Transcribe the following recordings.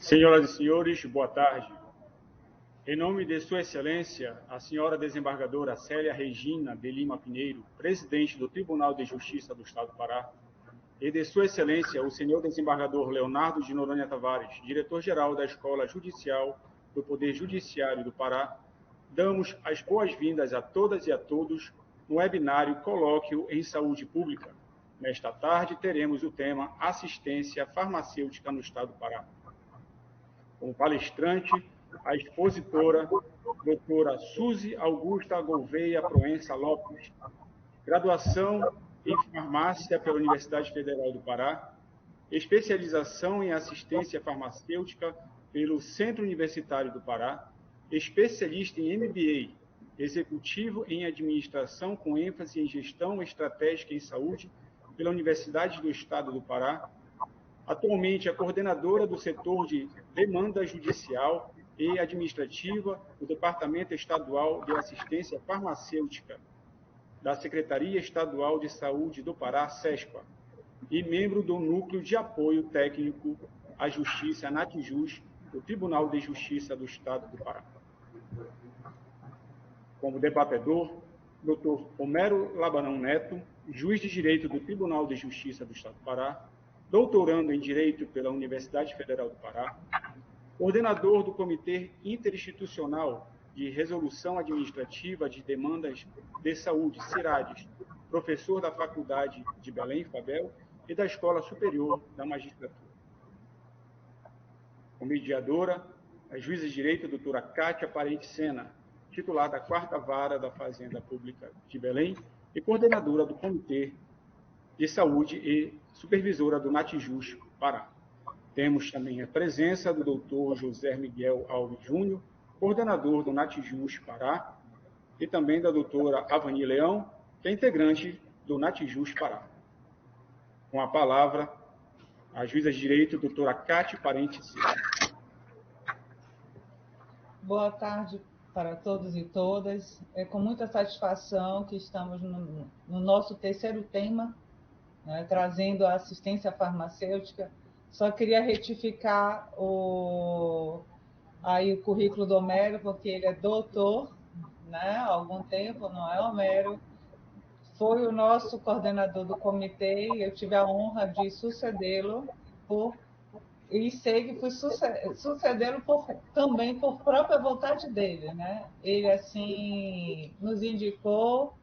Senhoras e senhores, boa tarde. Em nome de Sua Excelência, a senhora desembargadora Célia Regina de Lima Pinheiro, presidente do Tribunal de Justiça do Estado do Pará, e de Sua Excelência, o senhor desembargador Leonardo de Noronha Tavares, diretor-geral da Escola Judicial do Poder Judiciário do Pará, damos as boas-vindas a todas e a todos no webinário Colóquio em Saúde Pública. Nesta tarde, teremos o tema Assistência Farmacêutica no Estado do Pará. Como palestrante, a expositora, doutora Suzy Augusta Gouveia Proença Lopes, graduação em farmácia pela Universidade Federal do Pará, especialização em assistência farmacêutica pelo Centro Universitário do Pará, especialista em MBA, executivo em administração com ênfase em gestão estratégica em saúde pela Universidade do Estado do Pará. Atualmente é coordenadora do setor de demanda judicial e administrativa do Departamento Estadual de Assistência Farmacêutica da Secretaria Estadual de Saúde do Pará, SESPA, e membro do Núcleo de Apoio Técnico à Justiça, NATJUS, do Tribunal de Justiça do Estado do Pará. Como debatedor, Dr. Homero Labanão Neto, juiz de Direito do Tribunal de Justiça do Estado do Pará, doutorando em Direito pela Universidade Federal do Pará, coordenador do Comitê Interinstitucional de Resolução Administrativa de Demandas de Saúde, CIRADES, professor da Faculdade de Belém, FABEL, e da Escola Superior da Magistratura. Como mediadora, a juíza de Direito, doutora Kátia Parente Sena, titular da 4ª Vara da Fazenda Pública de Belém e coordenadora do Comitê de Saúde e supervisora do NATJUS Pará. Temos também a presença do doutor José Miguel Alves Júnior, coordenador do NATJUS Pará, e também da doutora Avani Leão, que é integrante do NATJUS Pará. Com a palavra, a juíza de Direito, doutora Kátia Parente Sena. Boa tarde para todos e todas. É com muita satisfação que estamos no nosso terceiro tema, né, trazendo a assistência farmacêutica. Só queria retificar o currículo do Homero, porque ele é doutor, né, há algum tempo, não é, Homero? Foi o nosso coordenador do comitê e eu tive a honra de sucedê-lo e sei que fui sucedê-lo também por própria vontade dele, né? Ele, assim, nos indicou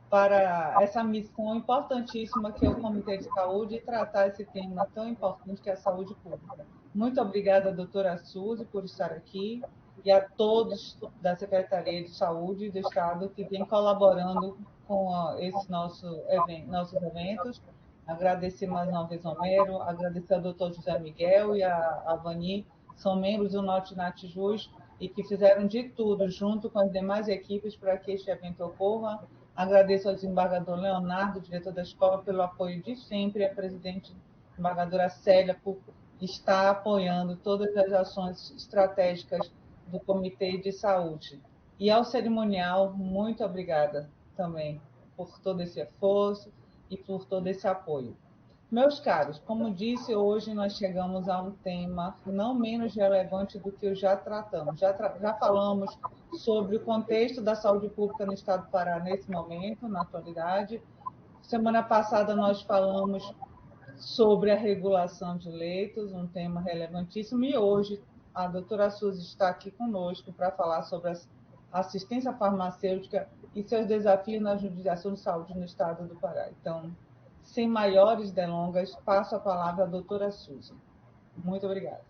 para essa missão importantíssima que é o Comitê de Saúde e tratar esse tema tão importante que é a saúde pública. Muito obrigada, doutora Suzy, por estar aqui e a todos da Secretaria de Saúde do Estado que vem colaborando com esses nossos eventos. Agradecer mais uma vez ao Homero, agradecer ao doutor José Miguel e a Avani, são membros do Norte NATJUS e que fizeram de tudo, junto com as demais equipes, para que este evento ocorra. Agradeço ao desembargador Leonardo, diretor da escola, pelo apoio de sempre, e a presidente desembargadora Célia, por estar apoiando todas as ações estratégicas do Comitê de Saúde. E ao cerimonial, muito obrigada também por todo esse esforço e por todo esse apoio. Meus caros, como disse, hoje nós chegamos a um tema não menos relevante do que o já tratamos. Já falamos sobre o contexto da saúde pública no Estado do Pará nesse momento, na atualidade. Semana passada nós falamos sobre a regulação de leitos, um tema relevantíssimo, e hoje a doutora Suzy está aqui conosco para falar sobre a assistência farmacêutica e seus desafios na judiação de saúde no Estado do Pará. Então, sem maiores delongas, passo a palavra à doutora Suzy. Muito obrigada.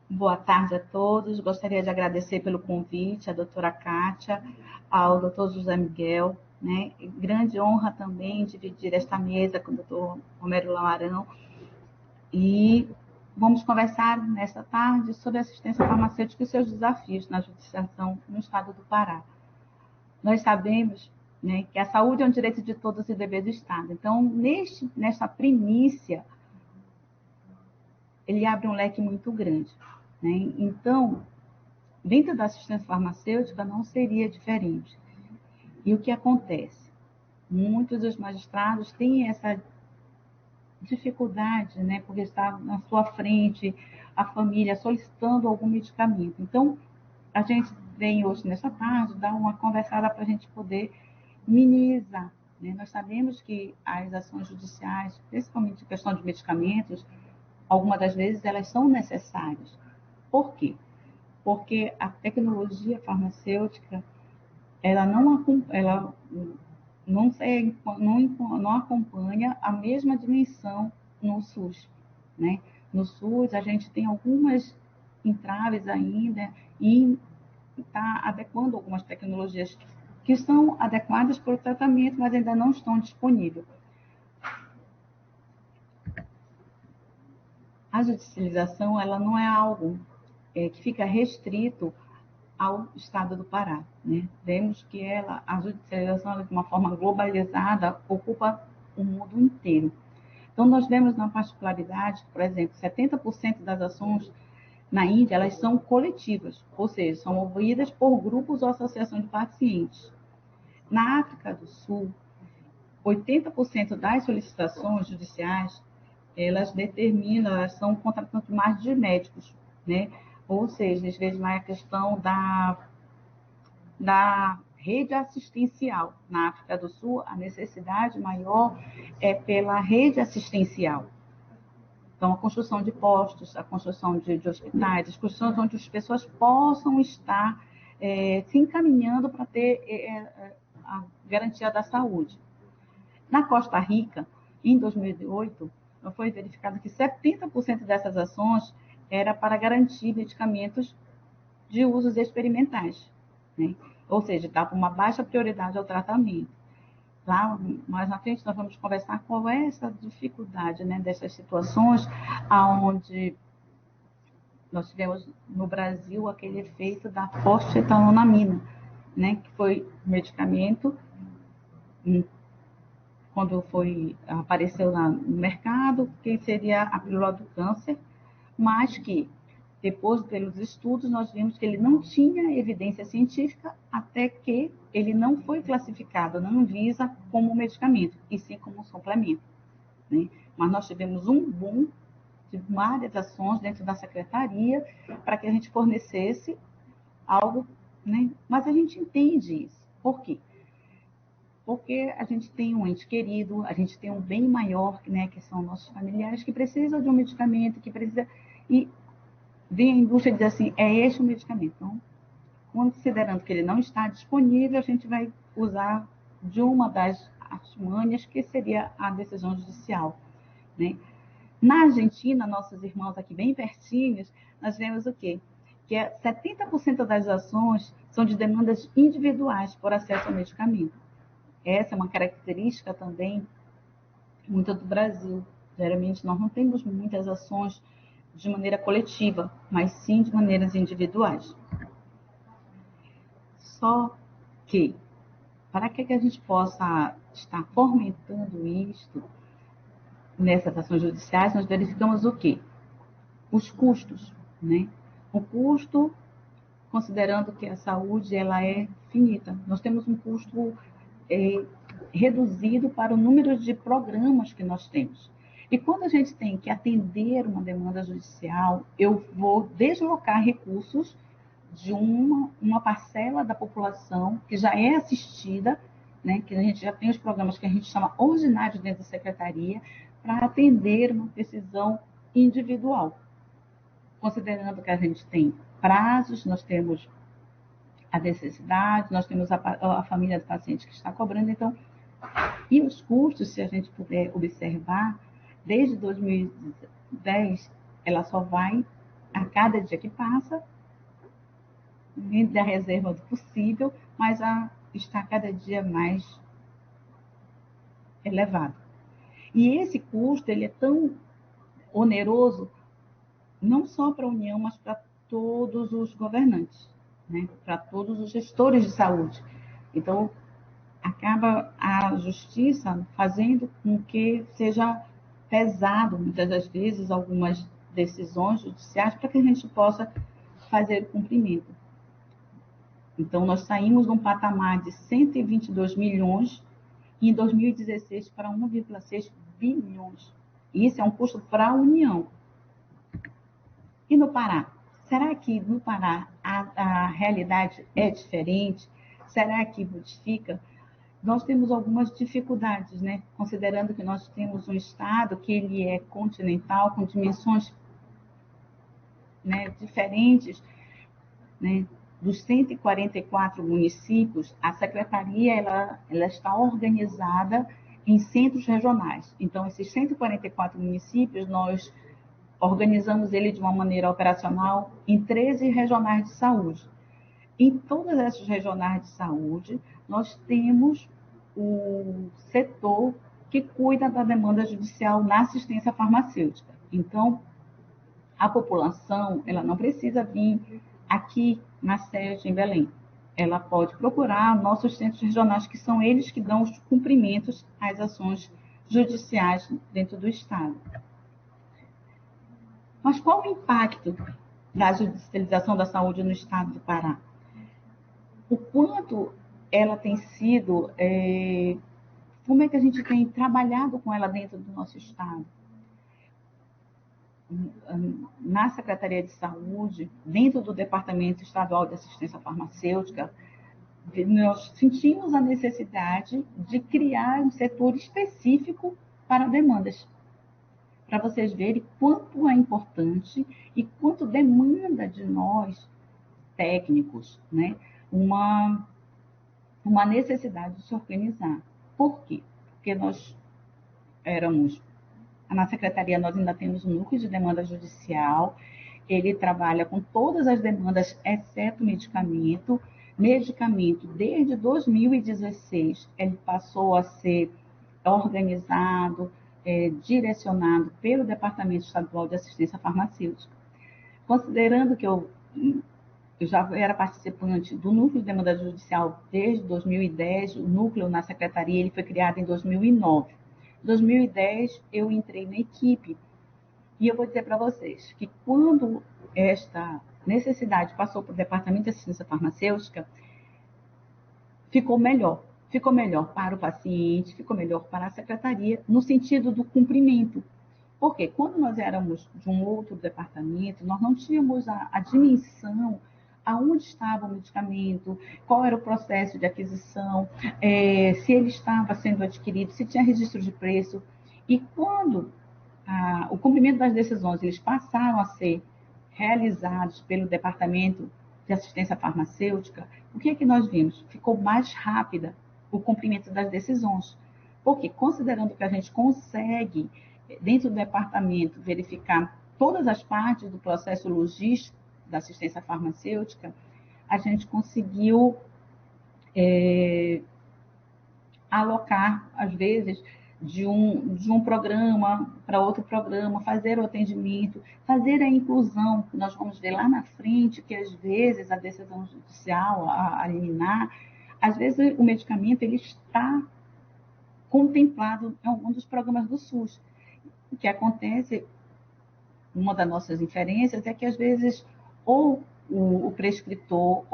Boa tarde a todos. Gostaria de agradecer pelo convite à doutora Kátia, ao doutor José Miguel, né? Grande honra também dividir esta mesa com o doutor Homero Lamarão. E vamos conversar nesta tarde sobre assistência farmacêutica e seus desafios na judiciação no Estado do Pará. Nós sabemos, né, que a saúde é um direito de todos e dever do Estado. Então, nesta primícia, ele abre um leque muito grande, né? Então, dentro da assistência farmacêutica não seria diferente. E o que acontece? Muitos dos magistrados têm essa dificuldade, né, porque está na sua frente a família solicitando algum medicamento. Então, a gente vem hoje nessa tarde dar uma conversada para a gente poder minimizar, né? Nós sabemos que as ações judiciais, principalmente em questão de medicamentos, algumas das vezes elas são necessárias. Por quê? Porque a tecnologia farmacêutica ela não acompanha a mesma dimensão no SUS, né? No SUS a gente tem algumas entraves ainda e está adequando algumas tecnologias que são adequadas para o tratamento, mas ainda não estão disponíveis. A judicialização ela não é algo que fica restrito ao estado do Pará, né? Vemos que a judicialização de uma forma globalizada ocupa o mundo inteiro. Então nós vemos na particularidade, por exemplo, 70% das ações na Índia elas são coletivas, ou seja, são movidas por grupos ou associações de pacientes. Na África do Sul, 80% das solicitações judiciais elas são contratantes mais de médicos, né? Ou seja, às vezes lá é a questão da rede assistencial. Na África do Sul, a necessidade maior é pela rede assistencial. Então, a construção de postos, a construção de hospitais, as construções onde as pessoas possam estar se encaminhando para ter a garantia da saúde. Na Costa Rica, em 2008, foi verificado que 70% dessas ações era para garantir medicamentos de usos experimentais, né? Ou seja, dava uma baixa prioridade ao tratamento. Lá, mais na frente, nós vamos conversar qual é essa dificuldade, né, dessas situações onde nós tivemos no Brasil aquele efeito da fosfetanonamina, né, que foi um medicamento quando apareceu no mercado, que seria a pílula do câncer, mas que depois, pelos estudos, nós vimos que ele não tinha evidência científica até que ele não foi classificado na Anvisa como medicamento, e sim como suplemento, né? Mas nós tivemos um boom de várias ações dentro da secretaria para que a gente fornecesse algo, né? Mas a gente entende isso. Por quê? Porque a gente tem um ente querido, a gente tem um bem maior, né, que são nossos familiares, que precisam de um medicamento, que precisa... E vem a indústria dizer assim, é este o medicamento. Então, considerando que ele não está disponível, a gente vai usar de uma das artimanhas, que seria a decisão judicial, né? Na Argentina, nossos irmãos aqui bem pertinhos, nós vemos o quê? Que 70% das ações são de demandas individuais por acesso ao medicamento. Essa é uma característica também muito do Brasil. Geralmente, nós não temos muitas ações de maneira coletiva, mas sim de maneiras individuais. Só que, para que a gente possa estar fomentando isto nessas ações judiciais, nós verificamos o quê? Os custos, né? O custo, considerando que a saúde ela é finita. Nós temos um custo reduzido para o número de programas que nós temos. E quando a gente tem que atender uma demanda judicial, eu vou deslocar recursos de uma parcela da população que já é assistida, né, que a gente já tem os programas que a gente chama ordinários dentro da secretaria, para atender uma decisão individual. Considerando que a gente tem prazos, nós temos a necessidade, nós temos a família do paciente que está cobrando, então, e os custos, se a gente puder observar, desde 2010, ela só vai, a cada dia que passa, dentro da reserva do possível, mas está cada dia mais elevado. E esse custo, ele é tão oneroso, não só para a União, mas para todos os governantes, né? Para todos os gestores de saúde. Então, acaba a justiça fazendo com que seja pesado, muitas das vezes, algumas decisões judiciais para que a gente possa fazer o cumprimento. Então, nós saímos de um patamar de 122 milhões e em 2016 para 1,6 bilhões. Isso é um custo para a União. E no Pará? Será que no Pará a realidade é diferente? Será que modifica? Nós temos algumas dificuldades, né? Considerando que nós temos um estado que ele é continental, com dimensões, né, diferentes, né? Dos 144 municípios, a secretaria ela está organizada em centros regionais. Então, esses 144 municípios, nós organizamos ele de uma maneira operacional em 13 regionais de saúde. Em todas essas regionais de saúde, nós temos o setor que cuida da demanda judicial na assistência farmacêutica. Então, a população, ela não precisa vir aqui na sede em Belém. Ela pode procurar nossos centros regionais, que são eles que dão os cumprimentos às ações judiciais dentro do Estado. Mas qual o impacto da judicialização da saúde no Estado do Pará? O quanto ela tem sido, como é que a gente tem trabalhado com ela dentro do nosso Estado? Na Secretaria de Saúde, dentro do Departamento Estadual de Assistência Farmacêutica, nós sentimos a necessidade de criar um setor específico para demandas, para vocês verem quanto é importante e quanto demanda de nós, técnicos, né, uma necessidade de se organizar. Por quê? Porque nós éramos... Na secretaria, nós ainda temos um núcleo de demanda judicial, ele trabalha com todas as demandas, exceto medicamento. Medicamento, desde 2016, ele passou a ser organizado, direcionado pelo Departamento Estadual de Assistência Farmacêutica. Considerando que eu já era participante do núcleo de demanda judicial desde 2010, o núcleo na secretaria ele foi criado em 2009. Em 2010, eu entrei na equipe e eu vou dizer para vocês que quando esta necessidade passou para o Departamento de Assistência Farmacêutica, ficou melhor para o paciente, ficou melhor para a secretaria, no sentido do cumprimento. Porque quando nós éramos de um outro departamento, nós não tínhamos a dimensão aonde estava o medicamento, qual era o processo de aquisição, se ele estava sendo adquirido, se tinha registro de preço. E quando o cumprimento das decisões eles passaram a ser realizados pelo Departamento de Assistência Farmacêutica, o que é que nós vimos? Ficou mais rápida o cumprimento das decisões. Porque, considerando que a gente consegue, dentro do departamento, verificar todas as partes do processo logístico da assistência farmacêutica, a gente conseguiu alocar, às vezes, de um programa para outro programa, fazer o atendimento, fazer a inclusão, que nós vamos ver lá na frente, que às vezes a decisão judicial, a liminar, às vezes o medicamento ele está contemplado em algum dos programas do SUS. O que acontece, uma das nossas inferências, é que às vezes ou o prescritor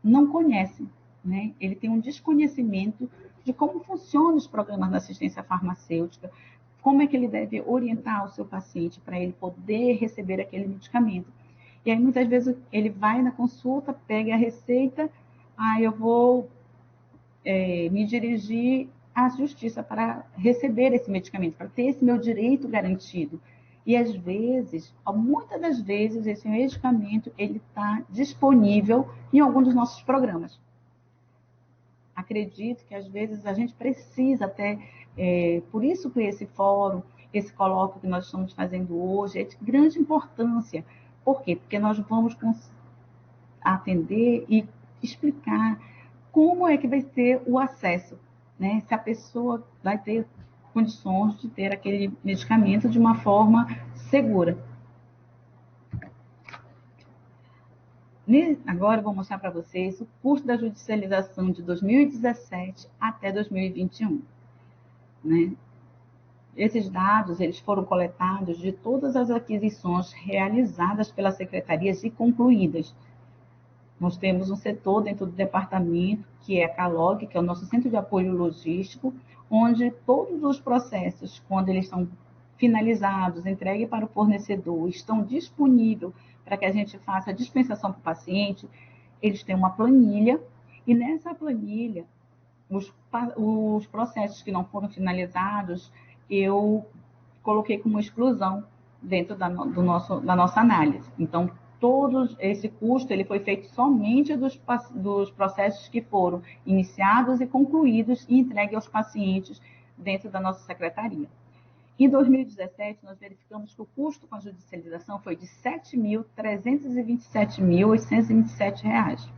não conhece, né? Ele tem um desconhecimento de como funcionam os programas de assistência farmacêutica, como é que ele deve orientar o seu paciente para ele poder receber aquele medicamento. E aí, muitas vezes, ele vai na consulta, pega a receita, eu vou me dirigir à justiça para receber esse medicamento, para ter esse meu direito garantido. E às vezes, muitas das vezes, esse medicamento ele está disponível em algum dos nossos programas. Acredito que às vezes a gente precisa até, por isso que esse fórum, esse colóquio que nós estamos fazendo hoje é de grande importância. Por quê? Porque nós vamos atender e explicar como é que vai ser o acesso, né? Se a pessoa vai ter condições de ter aquele medicamento de uma forma segura. Agora eu vou mostrar para vocês o custo da judicialização de 2017 até 2021. Né? Esses dados eles foram coletados de todas as aquisições realizadas pelas secretarias e concluídas. Nós temos um setor dentro do departamento, que é a CALOG, que é o nosso Centro de Apoio Logístico, onde todos os processos, quando eles são finalizados, entregues para o fornecedor, estão disponíveis para que a gente faça a dispensação para o paciente, eles têm uma planilha, e nessa planilha, os processos que não foram finalizados, eu coloquei como exclusão dentro da nossa análise. Então, todo esse custo ele foi feito somente dos processos que foram iniciados e concluídos e entregues aos pacientes dentro da nossa secretaria. Em 2017, nós verificamos que o custo com a judicialização foi de R$ 7.327.827.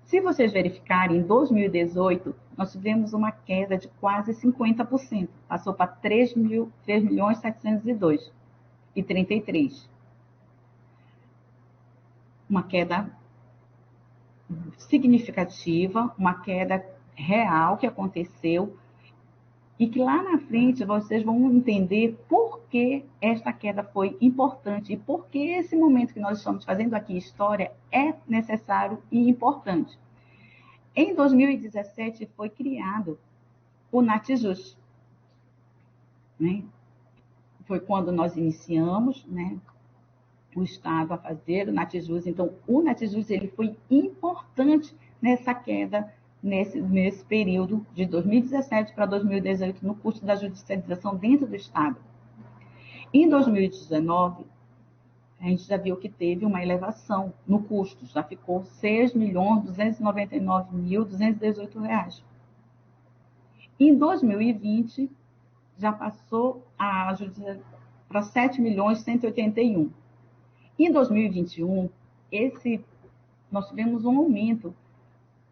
Se vocês verificarem, em 2018, nós tivemos uma queda de quase 50%. Passou para 3.702,33. Uma queda significativa, uma queda real que aconteceu e que lá na frente vocês vão entender por que esta queda foi importante e por que esse momento que nós estamos fazendo aqui, história, é necessário e importante. Em 2017 foi criado o NATJUS, né? Foi quando nós iniciamos, né, o Estado a fazer o NATJUS. Então, o NATJUS ele foi importante nessa queda, nesse período de 2017 para 2018, no custo da judicialização dentro do Estado. Em 2019, a gente já viu que teve uma elevação no custo, já ficou R$ 6.299.218. Em 2020, já passou a judicialização para R$ 7.181. Em 2021, nós tivemos um aumento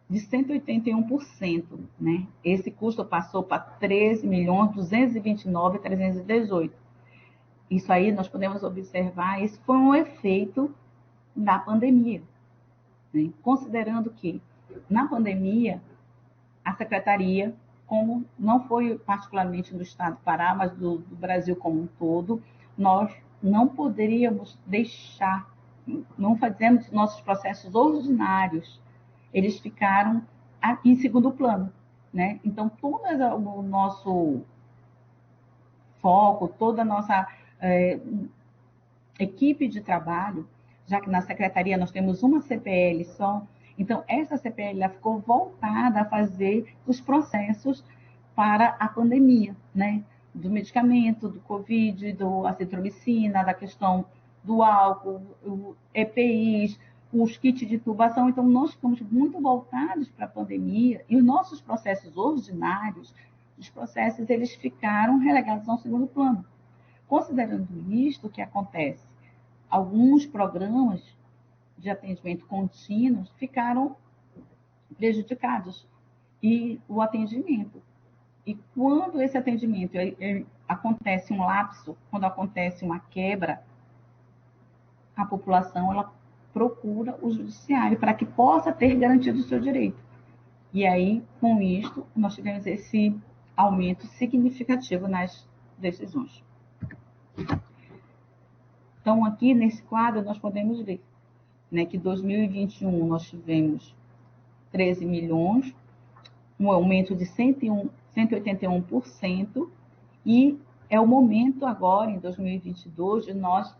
de 181%, né? Esse custo passou para R$ 13.229.318. Isso aí nós podemos observar, isso foi um efeito da pandemia, né? Considerando que, na pandemia, a secretaria, como não foi particularmente do Estado do Pará, mas do Brasil como um todo, nós não poderíamos deixar, não fazemos nossos processos ordinários, eles ficaram em segundo plano, né? Então, todo o nosso foco, toda a nossa equipe de trabalho, já que na secretaria nós temos uma CPL só, então essa CPL ela ficou voltada a fazer os processos para a pandemia, né? Do medicamento, do Covid, da azitromicina, da questão do álcool, EPIs, os kits de intubação. Então, nós ficamos muito voltados para a pandemia e os nossos processos ordinários, os processos, eles ficaram relegados ao segundo plano. Considerando isto, o que acontece? Alguns programas de atendimento contínuo ficaram prejudicados e o atendimento. E quando esse atendimento acontece um lapso, quando acontece uma quebra, a população ela procura o judiciário para que possa ter garantido o seu direito. E aí, com isto, nós tivemos esse aumento significativo nas decisões. Então, aqui nesse quadro, nós podemos ver, né, que em 2021 nós tivemos 13 milhões, um aumento de 181%, e é o momento agora, em 2022, de nós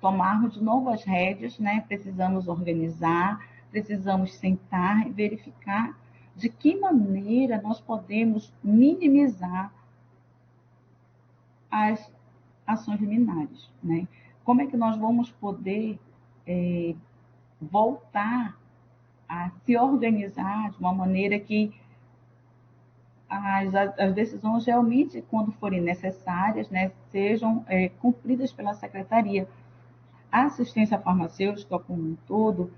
tomarmos de novo as rédeas, né? Precisamos organizar, precisamos sentar e verificar de que maneira nós podemos minimizar as ações liminares, né? Como é que nós vamos poder voltar a se organizar de uma maneira que as decisões realmente, quando forem necessárias, né, sejam cumpridas pela secretaria. A assistência farmacêutica, como um todo,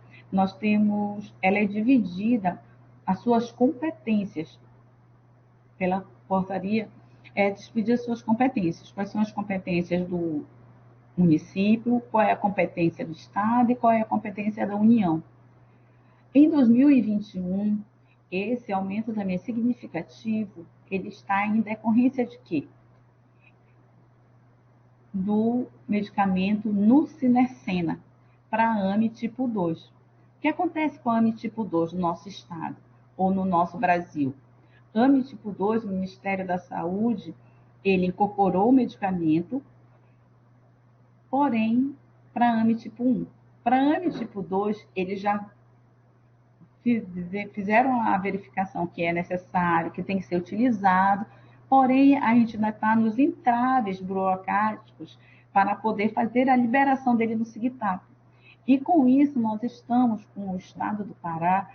ela é dividida, as suas competências, pela portaria, dividir as suas competências. Quais são as competências do município, qual é a competência do Estado e qual é a competência da União. Em 2021, esse aumento também é significativo, ele está em decorrência de quê? Do medicamento Nusinercena, para a AME tipo 2. O que acontece com a AME tipo 2 no nosso estado ou no nosso Brasil? AME tipo 2, o Ministério da Saúde, ele incorporou o medicamento, porém, para AME tipo 1. Para AME tipo 2, eles já fizeram a verificação que é necessário, que tem que ser utilizado, porém, a gente ainda está nos entraves burocráticos para poder fazer a liberação dele no SIGTAP. E com isso, nós estamos com o Estado do Pará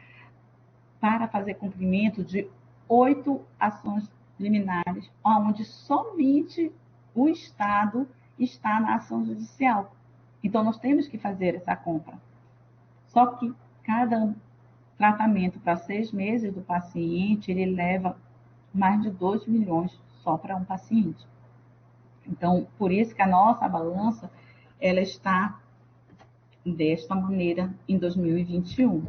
para fazer cumprimento de 8 ações liminares, onde somente o Estado está na ação judicial. Então, nós temos que fazer essa compra. Só que cada tratamento para 6 meses do paciente, ele leva mais de 2 milhões só para um paciente. Então, por isso que a nossa balança, ela está desta maneira em 2021.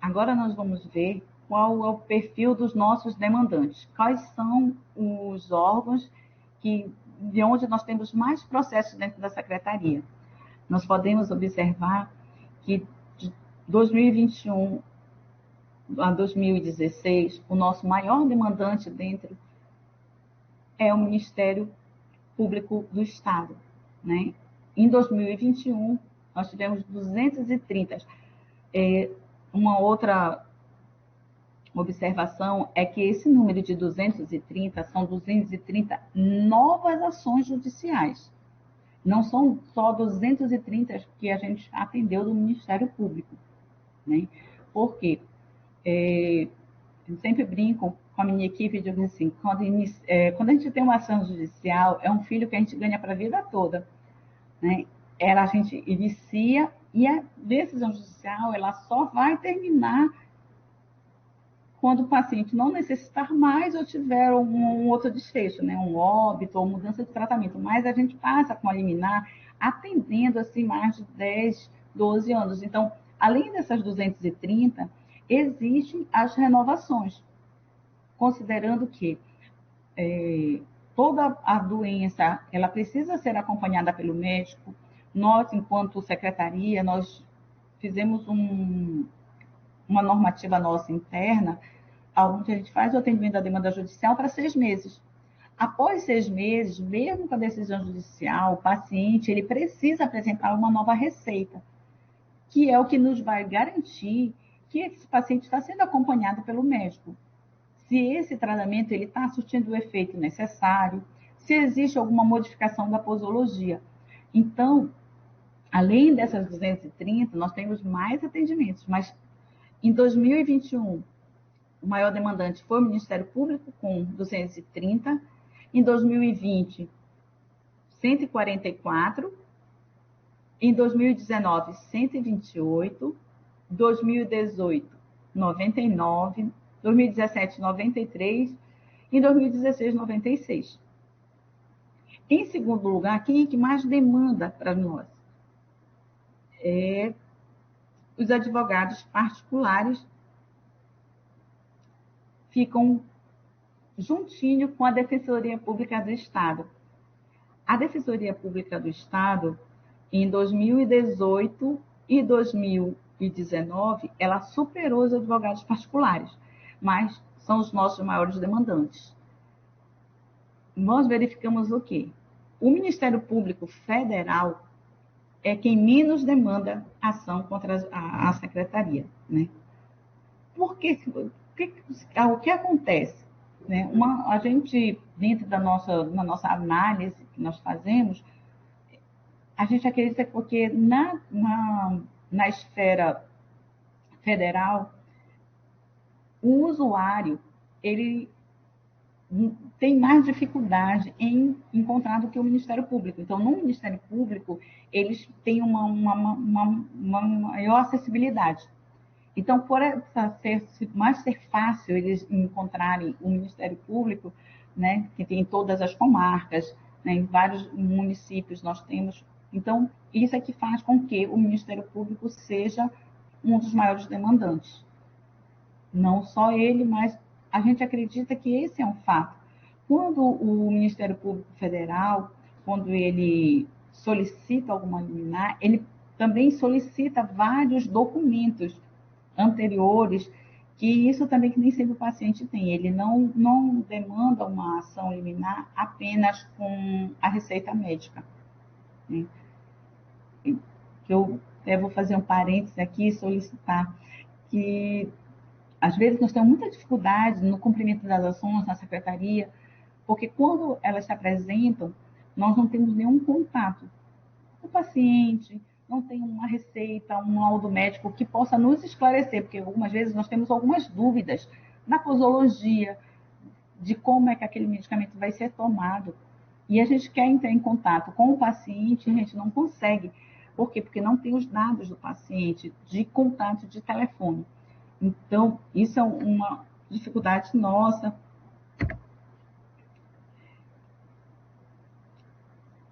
Agora nós vamos ver qual é o perfil dos nossos demandantes. Quais são os órgãos de onde nós temos mais processos dentro da Secretaria. Nós podemos observar que de 2021 a 2016, o nosso maior demandante dentro é o Ministério Público do Estado, né? Em 2021, nós tivemos 230. Uma outra observação é que esse número de 230 são 230 novas ações judiciais. Não são só 230 que a gente atendeu do Ministério Público, né? Por quê? Eu sempre brinco com a minha equipe e digo assim, quando a gente tem uma ação judicial, é um filho que a gente ganha para a vida toda, né? A gente inicia e a decisão judicial ela só vai terminar quando o paciente não necessitar mais ou tiver um outro desfecho, né? Um óbito ou mudança de tratamento. Mas a gente passa com a liminar atendendo assim mais de 10, 12 anos. Então, além dessas 230, existem as renovações, considerando que toda a doença ela precisa ser acompanhada pelo médico. Nós, enquanto secretaria, nós fizemos uma normativa nossa interna, onde a gente faz o atendimento da demanda judicial para 6 meses. Após 6 meses, mesmo com a decisão judicial, o paciente ele precisa apresentar uma nova receita, que é o que nos vai garantir que esse paciente está sendo acompanhado pelo médico. Se esse tratamento ele está surtindo o efeito necessário, se existe alguma modificação da posologia. Então, além dessas 230, nós temos mais atendimentos, mas em 2021, o maior demandante foi o Ministério Público, com 230. Em 2020, 144. Em 2019, 128. 2018, 99. 2017, 93. Em 2016, 96. Em segundo lugar, quem é que mais demanda para nós? Os advogados particulares ficam juntinho com a Defensoria Pública do Estado. A Defensoria Pública do Estado, em 2018 e 2019, ela superou os advogados particulares, mas são os nossos maiores demandantes. Nós verificamos o quê? O Ministério Público Federal é quem menos demanda ação contra a secretaria, né? Porque o que acontece? Né? A gente, dentro na nossa análise que nós fazemos, a gente acredita que porque na esfera federal, o usuário, ele tem mais dificuldade em encontrar do que o Ministério Público. Então, no Ministério Público, eles têm uma maior acessibilidade. Então, por ser fácil eles encontrarem o Ministério Público, né, que tem em todas as comarcas, né, em vários municípios nós temos. Então, isso é que faz com que o Ministério Público seja um dos maiores demandantes. Não só ele, mas a gente acredita que esse é um fato. Quando o Ministério Público Federal, quando ele solicita alguma liminar, ele também solicita vários documentos anteriores, que isso também que nem sempre o paciente tem. Ele não demanda uma ação liminar apenas com a receita médica, né? Eu até vou fazer um parênteses aqui e solicitar que, às vezes, nós temos muita dificuldade no cumprimento das ações na secretaria, porque quando elas se apresentam, nós não temos nenhum contato. O paciente não tem uma receita, um laudo médico que possa nos esclarecer, porque algumas vezes nós temos algumas dúvidas da posologia, de como é que aquele medicamento vai ser tomado. E a gente quer entrar em contato com o paciente, a gente não consegue. Por quê? Porque não tem os dados do paciente de contato de telefone. Então, isso é uma dificuldade nossa.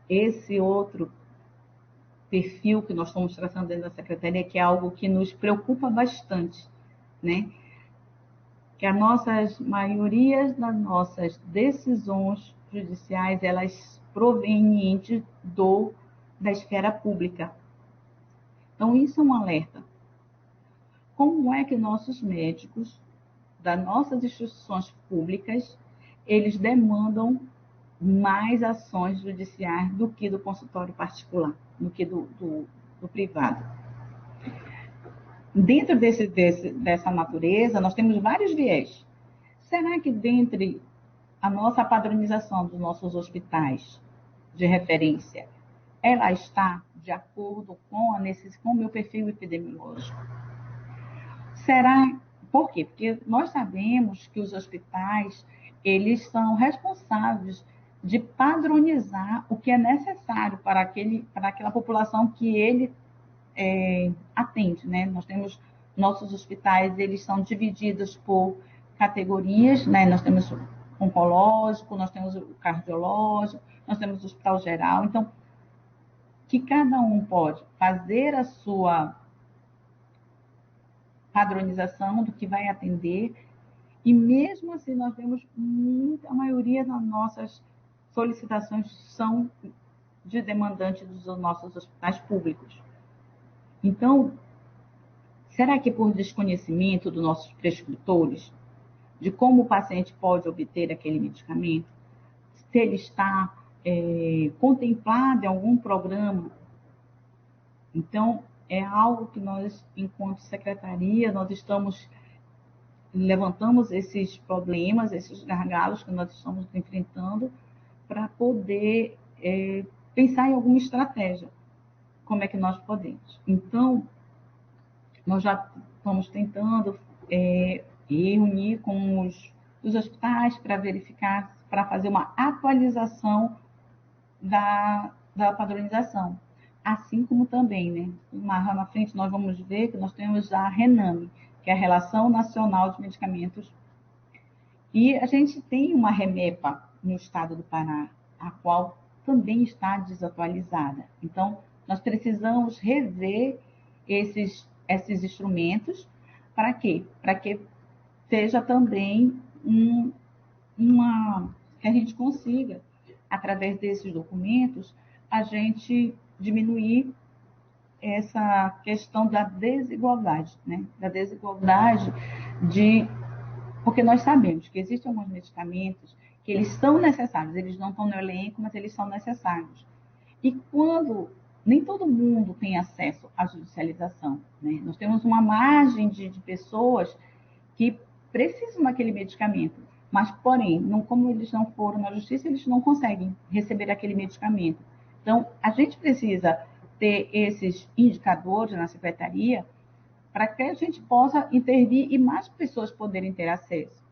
Esse outro perfil que nós estamos tratando dentro da secretaria, que é algo que nos preocupa bastante, né? Que as maiorias das nossas decisões judiciais, elas provenientes da esfera pública. Então, isso é um alerta. Como é que nossos médicos, das nossas instituições públicas, eles demandam mais ações judiciais do que do consultório particular, do que do privado? Dentro dessa natureza, nós temos vários viés. Será que dentre a nossa padronização dos nossos hospitais de referência, ela está de acordo com o meu perfil epidemiológico? Será? Por quê? Porque nós sabemos que os hospitais, eles são responsáveis de padronizar o que é necessário para aquela população que ele atende, né? Nós temos nossos hospitais, eles são divididos por categorias, né? Nós temos o oncológico, nós temos o cardiológico, nós temos o hospital geral. Então, que cada um pode fazer a sua padronização do que vai atender, e mesmo assim nós vemos a maioria das nossas solicitações são de demandantes dos nossos hospitais públicos. Então, será que por desconhecimento dos nossos prescritores, de como o paciente pode obter aquele medicamento, se ele está contemplado em algum programa? Então, é algo que nós, enquanto secretaria, nós levantamos esses problemas, esses gargalos que nós estamos enfrentando, para poder pensar em alguma estratégia. Como é que nós podemos? Então, nós já estamos tentando reunir com os hospitais para verificar, para fazer uma atualização da padronização. Assim como também, né, mais na frente nós vamos ver que nós temos a RENAME, que é a Relação Nacional de Medicamentos, e a gente tem uma REMEPA no estado do Pará, a qual também está desatualizada. Então, nós precisamos rever esses instrumentos. Para quê? Para que seja também que a gente consiga, através desses documentos, a gente diminuir essa questão da desigualdade, né? Da desigualdade porque nós sabemos que existem alguns medicamentos que eles são necessários, eles não estão no elenco, mas eles são necessários. E quando nem todo mundo tem acesso à judicialização, né? Nós temos uma margem de pessoas que precisam daquele medicamento, mas, porém, como eles não foram na justiça, eles não conseguem receber aquele medicamento. Então, a gente precisa ter esses indicadores na secretaria para que a gente possa intervir e mais pessoas poderem ter acesso.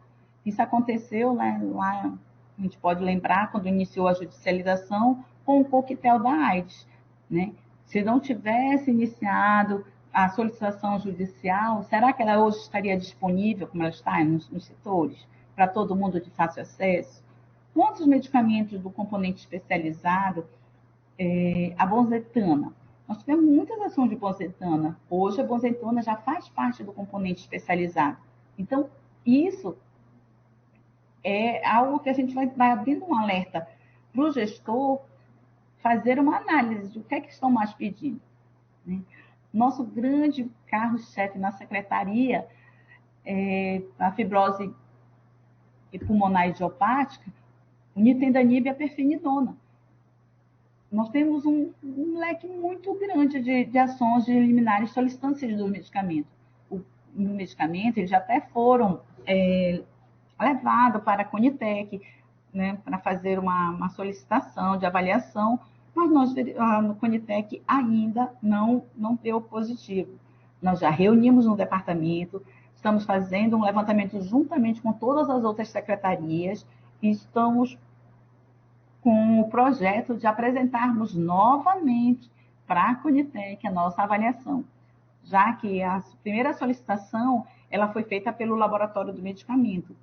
Isso aconteceu lá, a gente pode lembrar, quando iniciou a judicialização com o coquetel da AIDS, né? Se não tivesse iniciado a solicitação judicial, será que ela hoje estaria disponível, como ela está nos setores, para todo mundo de fácil acesso? Quantos medicamentos do componente especializado, a bonzetana? Nós tivemos muitas ações de bonzetana. Hoje a bonzetana já faz parte do componente especializado. Então, isso é algo que a gente vai abrindo um alerta para o gestor fazer uma análise de o que é que estão mais pedindo, né? nosso grande carro-chefe na secretaria, a fibrose pulmonar idiopática, o nintedanib e a perfenidona. Nós temos um leque muito grande de ações de liminares solicitantes do medicamento. O medicamento, eles já até foram levados para a Conitec, né, para fazer uma solicitação de avaliação, mas nós, no Conitec, ainda não deu positivo. Nós já reunimos no departamento, estamos fazendo um levantamento juntamente com todas as outras secretarias e estamos com o projeto de apresentarmos novamente para a Conitec a nossa avaliação, já que a primeira solicitação ela foi feita pelo laboratório do medicamento.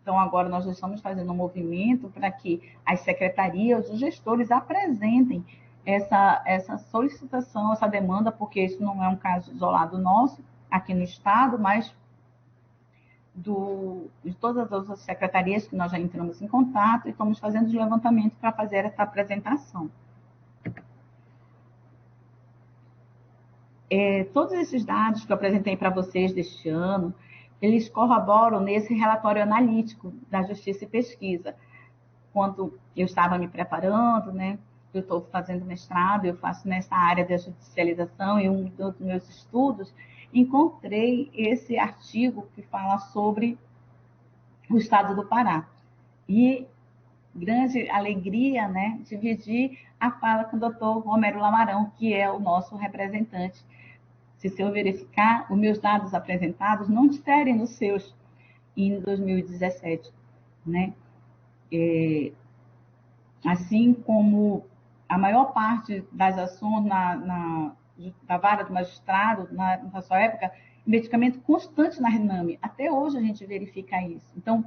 Então, agora nós estamos fazendo um movimento para que as secretarias, os gestores apresentem essa solicitação, essa demanda, porque isso não é um caso isolado nosso aqui no Estado, mas de todas as outras secretarias que nós já entramos em contato e estamos fazendo os levantamentos para fazer essa apresentação. Todos esses dados que eu apresentei para vocês deste ano, eles corroboram nesse relatório analítico da Justiça e Pesquisa. Quando eu estava me preparando, né, eu estou fazendo mestrado, eu faço nessa área da judicialização e um dos meus estudos, encontrei esse artigo que fala sobre o estado do Pará. E grande alegria, né, dividir a fala com o doutor Romero Lamarão, que é o nosso representante. Se eu verificar, os meus dados apresentados não diferem dos seus em 2017, né? Assim como a maior parte das ações da vara do magistrado, na sua época, medicamento constante na RENAME. Até hoje a gente verifica isso. Então,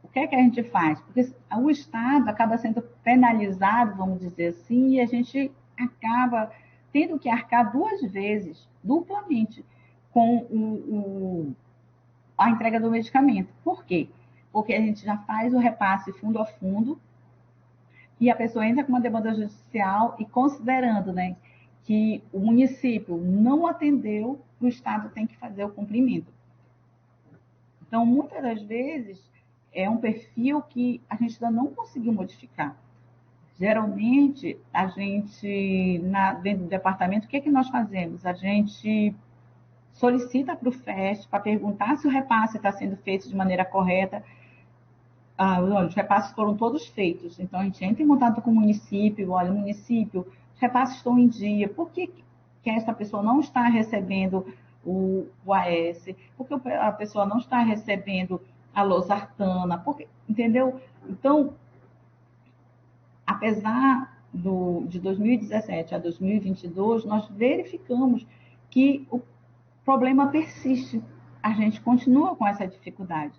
o que é que a gente faz? Porque o Estado acaba sendo penalizado, vamos dizer assim, e a gente acaba tendo que arcar duas vezes, duplamente, com a entrega do medicamento. Por quê? Porque a gente já faz o repasse fundo a fundo e a pessoa entra com uma demanda judicial e considerando, né, que o município não atendeu, o Estado tem que fazer o cumprimento. Então, muitas das vezes, é um perfil que a gente ainda não conseguiu modificar. Geralmente, a gente, dentro do departamento, o que é que nós fazemos? A gente solicita para o FEST para perguntar se o repasse está sendo feito de maneira correta. Os repasses foram todos feitos, então a gente entra em contato com o município, olha, município, os repasses estão em dia, por que essa pessoa não está recebendo o AS? Por que a pessoa não está recebendo a losartana? Entendeu? Então, apesar de 2017 a 2022, nós verificamos que o problema persiste, a gente continua com essa dificuldade,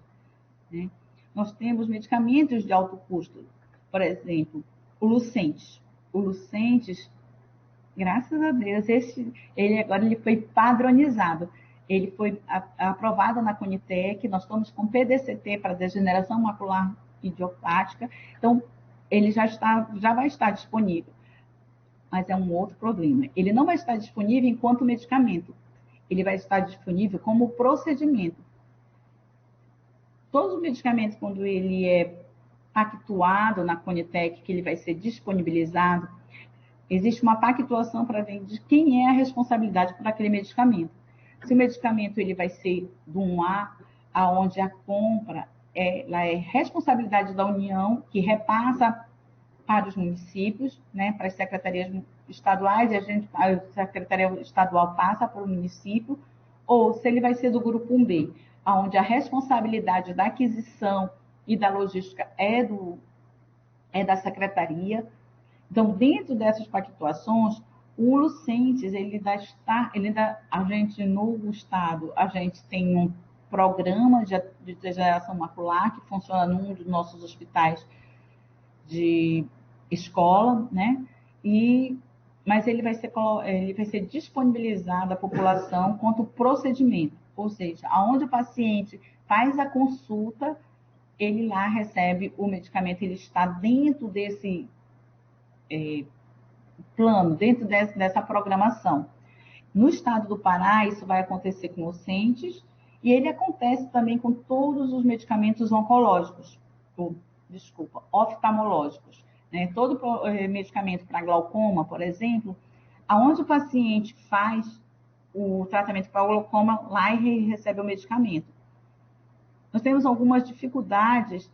né? Nós temos medicamentos de alto custo, por exemplo, o Lucentes. O Lucentes, graças a Deus, agora ele foi padronizado. Ele foi aprovado na Conitec, nós estamos com PDCT para degeneração macular idiopática, então ele já vai estar disponível. Mas é um outro problema. Ele não vai estar disponível enquanto medicamento. Ele vai estar disponível como procedimento. Todos os medicamentos, quando ele é pactuado na Conitec, que ele vai ser disponibilizado, existe uma pactuação para ver de quem é a responsabilidade por aquele medicamento. Se o medicamento ele vai ser do 1A, aonde a compra é responsabilidade da União, que repassa para os municípios, né, para as secretarias estaduais, e a secretaria estadual passa para o município, ou se ele vai ser do grupo 1B, onde a responsabilidade da aquisição e da logística é da secretaria. Então, dentro dessas pactuações, o Lucentes, a gente no Estado, a gente tem um programa de degeneração macular que funciona num dos nossos hospitais de escola, né? Mas ele vai ser disponibilizado à população quanto procedimento, ou seja, aonde o paciente faz a consulta, ele lá recebe o medicamento, ele está dentro desse plano, dentro dessa programação. No estado do Pará, isso vai acontecer com ocentes, e ele acontece também com todos os medicamentos oncológicos, oftalmológicos. Né? Todo medicamento para glaucoma, por exemplo, aonde o paciente faz o tratamento para o glaucoma, lá ele recebe o medicamento. Nós temos algumas dificuldades.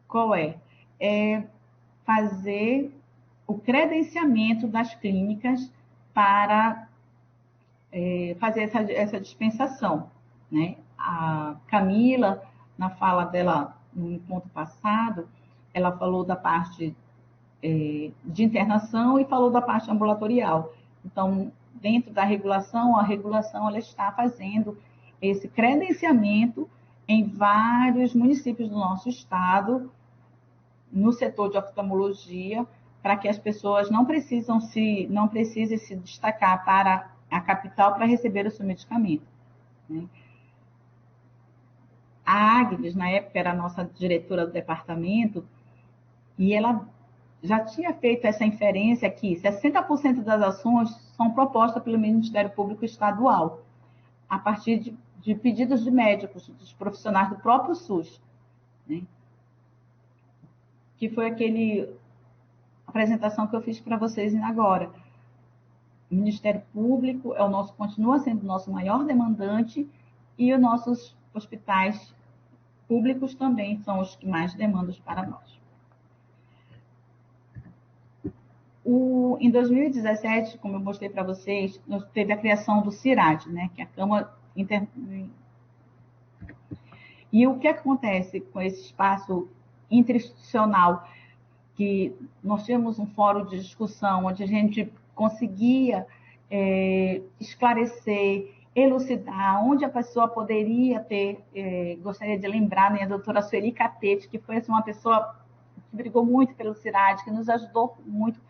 Qual é? É fazer o credenciamento das clínicas para fazer essa dispensação. Né? A Camila, na fala dela no encontro passado, ela falou da parte de internação e falou da parte ambulatorial. Então, dentro da regulação, a regulação ela está fazendo esse credenciamento em vários municípios do nosso estado, no setor de oftalmologia, para que as pessoas não precisem se destacar para a capital para receber o seu medicamento. Né? A Agnes, na época, era a nossa diretora do departamento, e ela já tinha feito essa inferência que 60% das ações são propostas pelo Ministério Público Estadual, a partir de pedidos de médicos, dos profissionais do próprio SUS. Né? Que foi aquele apresentação que eu fiz para vocês agora. O Ministério Público continua sendo o nosso maior demandante, e os nossos hospitais públicos também são os que mais demandam para nós. Em 2017, como eu mostrei para vocês, nós teve a criação do CIRAD, né, que é a Câmara E o que acontece com esse espaço interinstitucional, que nós tínhamos um fórum de discussão onde a gente conseguia esclarecer, elucidar, onde a pessoa poderia ter, gostaria de lembrar, né, a doutora Sueli Catete, que foi assim, uma pessoa que brigou muito pelo CIRAD, que nos ajudou muito.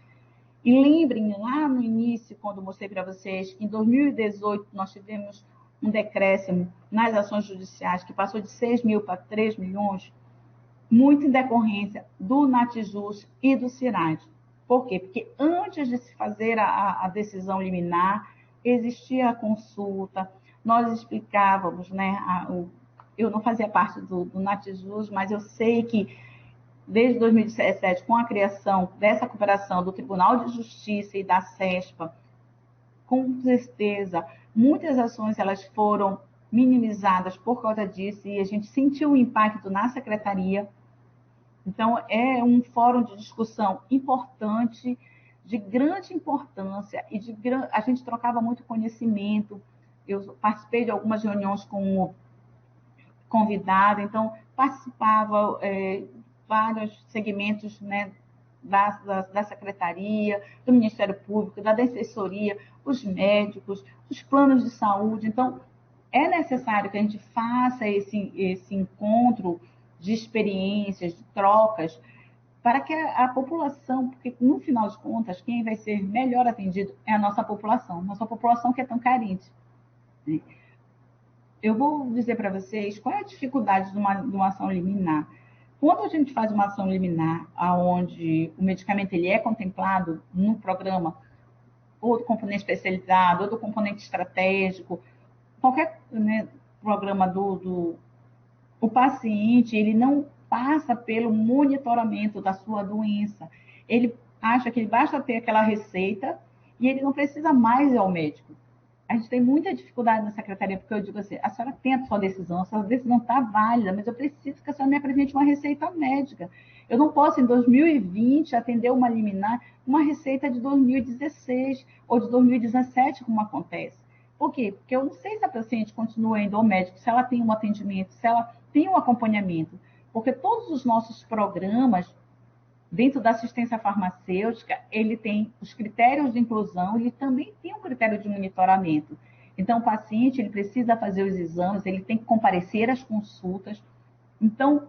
E lembrem, lá no início, quando eu mostrei para vocês, em 2018 nós tivemos um decréscimo nas ações judiciais, que passou de 6 mil para 3 milhões, muito em decorrência do Natijus e do CIRAD. Por quê? Porque antes de se fazer a decisão liminar, existia a consulta, nós explicávamos, né, eu não fazia parte do Natijus, mas eu sei que desde 2017, com a criação dessa cooperação do Tribunal de Justiça e da CESPA, com certeza, muitas ações elas foram minimizadas por causa disso, e a gente sentiu o impacto na secretaria. Então, é um fórum de discussão importante, de grande importância, e a gente trocava muito conhecimento. Eu participei de algumas reuniões com o convidado, então participava vários segmentos, né, da secretaria, do Ministério Público, da Defensoria, os médicos, os planos de saúde. Então, é necessário que a gente faça esse encontro de experiências, de trocas, para que a população, porque no final de contas, quem vai ser melhor atendido é a nossa população que é tão carente. Né? Eu vou dizer para vocês qual é a dificuldade de uma ação liminar. Quando a gente faz uma ação liminar, onde o medicamento ele é contemplado no programa, ou do componente especializado, ou do componente estratégico, qualquer, né, programa o paciente ele não passa pelo monitoramento da sua doença. Ele acha que basta ter aquela receita e ele não precisa mais ir ao médico. A gente tem muita dificuldade na secretaria, porque eu digo assim, a senhora tem a sua decisão está válida, mas eu preciso que a senhora me apresente uma receita médica. Eu não posso, em 2020, atender uma liminar, uma receita de 2016 ou de 2017, como acontece. Por quê? Porque eu não sei se a paciente continua indo ao médico, se ela tem um atendimento, se ela tem um acompanhamento. Porque todos os nossos programas, dentro da assistência farmacêutica, ele tem os critérios de inclusão, ele também tem um critério de monitoramento. Então, o paciente ele precisa fazer os exames, ele tem que comparecer às consultas. Então,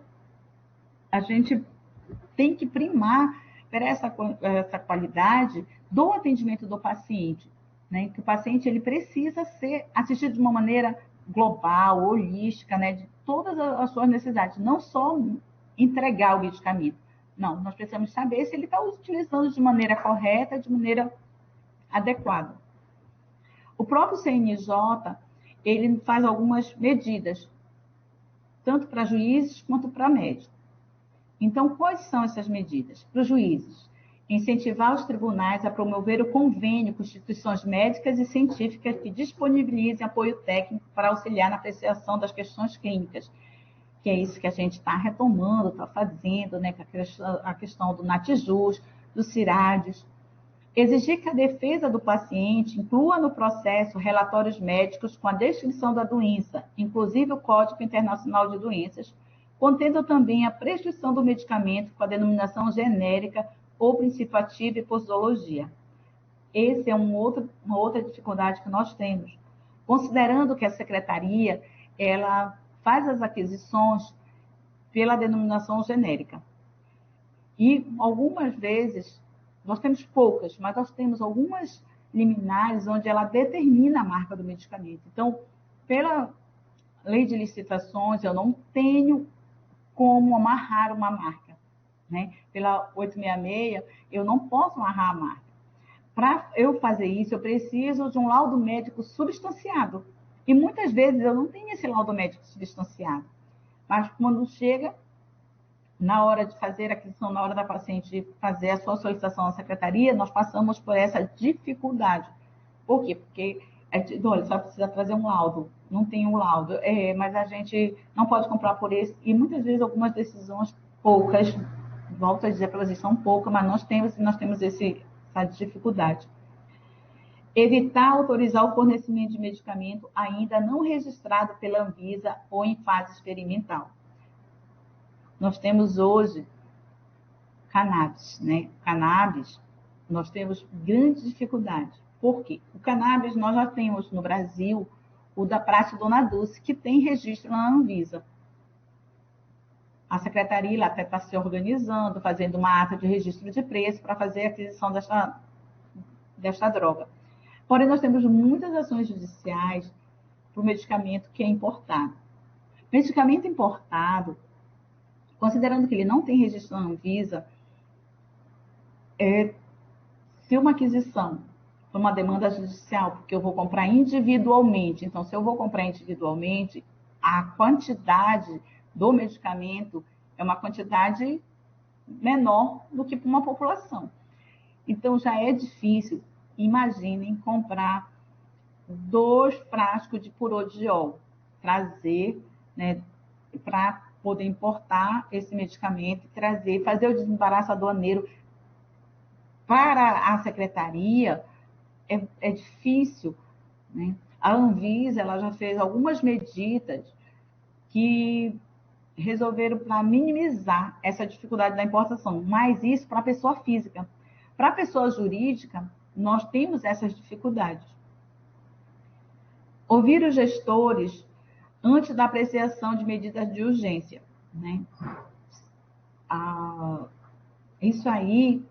a gente tem que primar para essa qualidade do atendimento do paciente, né? Que o paciente ele precisa ser assistido de uma maneira global, holística, né? De todas as suas necessidades, não só entregar o medicamento. Não, nós precisamos saber se ele está utilizando de maneira correta, de maneira adequada. O próprio CNJ, ele faz algumas medidas, tanto para juízes quanto para médicos. Então, quais são essas medidas? Para os juízes, incentivar os tribunais a promover o convênio com instituições médicas e científicas que disponibilizem apoio técnico para auxiliar na apreciação das questões clínicas, que é isso que a gente está retomando, está fazendo, né, com a questão do NATJUS, do CIRADES. Exigir que a defesa do paciente inclua no processo relatórios médicos com a descrição da doença, inclusive o Código Internacional de Doenças, contendo também a prescrição do medicamento com a denominação genérica ou princípio ativo e posologia. Essa é uma outra dificuldade que nós temos. Considerando que a secretaria, ela faz as aquisições pela denominação genérica. E algumas vezes, nós temos poucas, mas nós temos algumas liminares onde ela determina a marca do medicamento. Então, pela lei de licitações, eu não tenho como amarrar uma marca, né? Pela 866, eu não posso amarrar a marca. Para eu fazer isso, eu preciso de um laudo médico substanciado. E muitas vezes eu não tenho esse laudo médico substanciado. Mas quando chega na hora de fazer a aquisição, na hora da paciente fazer a sua solicitação à secretaria, nós passamos por essa dificuldade. Por quê? Porque, olha, só precisa trazer um laudo, não tem um laudo, mas a gente não pode comprar por esse, e muitas vezes algumas decisões, poucas, volto a dizer para vocês, são poucas, mas nós temos essa dificuldade. Evitar autorizar o fornecimento de medicamento ainda não registrado pela Anvisa ou em fase experimental. Nós temos hoje cannabis, né? Cannabis, nós temos grande dificuldade. Por quê? O cannabis, nós já temos no Brasil o da Pratidona Dulce, que tem registro na Anvisa. A secretaria até está se organizando, fazendo uma ata de registro de preço para fazer a aquisição desta droga. Porém, nós temos muitas ações judiciais para o medicamento que é importado. Medicamento importado, considerando que ele não tem registro na Anvisa, se uma aquisição for uma demanda judicial, porque eu vou comprar individualmente, então, se eu vou comprar individualmente, a quantidade do medicamento é uma quantidade menor do que para uma população. Então, já é difícil. Imaginem comprar 2 frascos de purodiol, trazer, né, para poder importar esse medicamento, trazer, fazer o desembaraço aduaneiro para a secretaria, é difícil, né? A Anvisa, ela já fez algumas medidas que resolveram para minimizar essa dificuldade da importação, mas isso para a pessoa física. Para a pessoa jurídica, nós temos essas dificuldades. Ouvir os gestores antes da apreciação de medidas de urgência, né? Isso aí,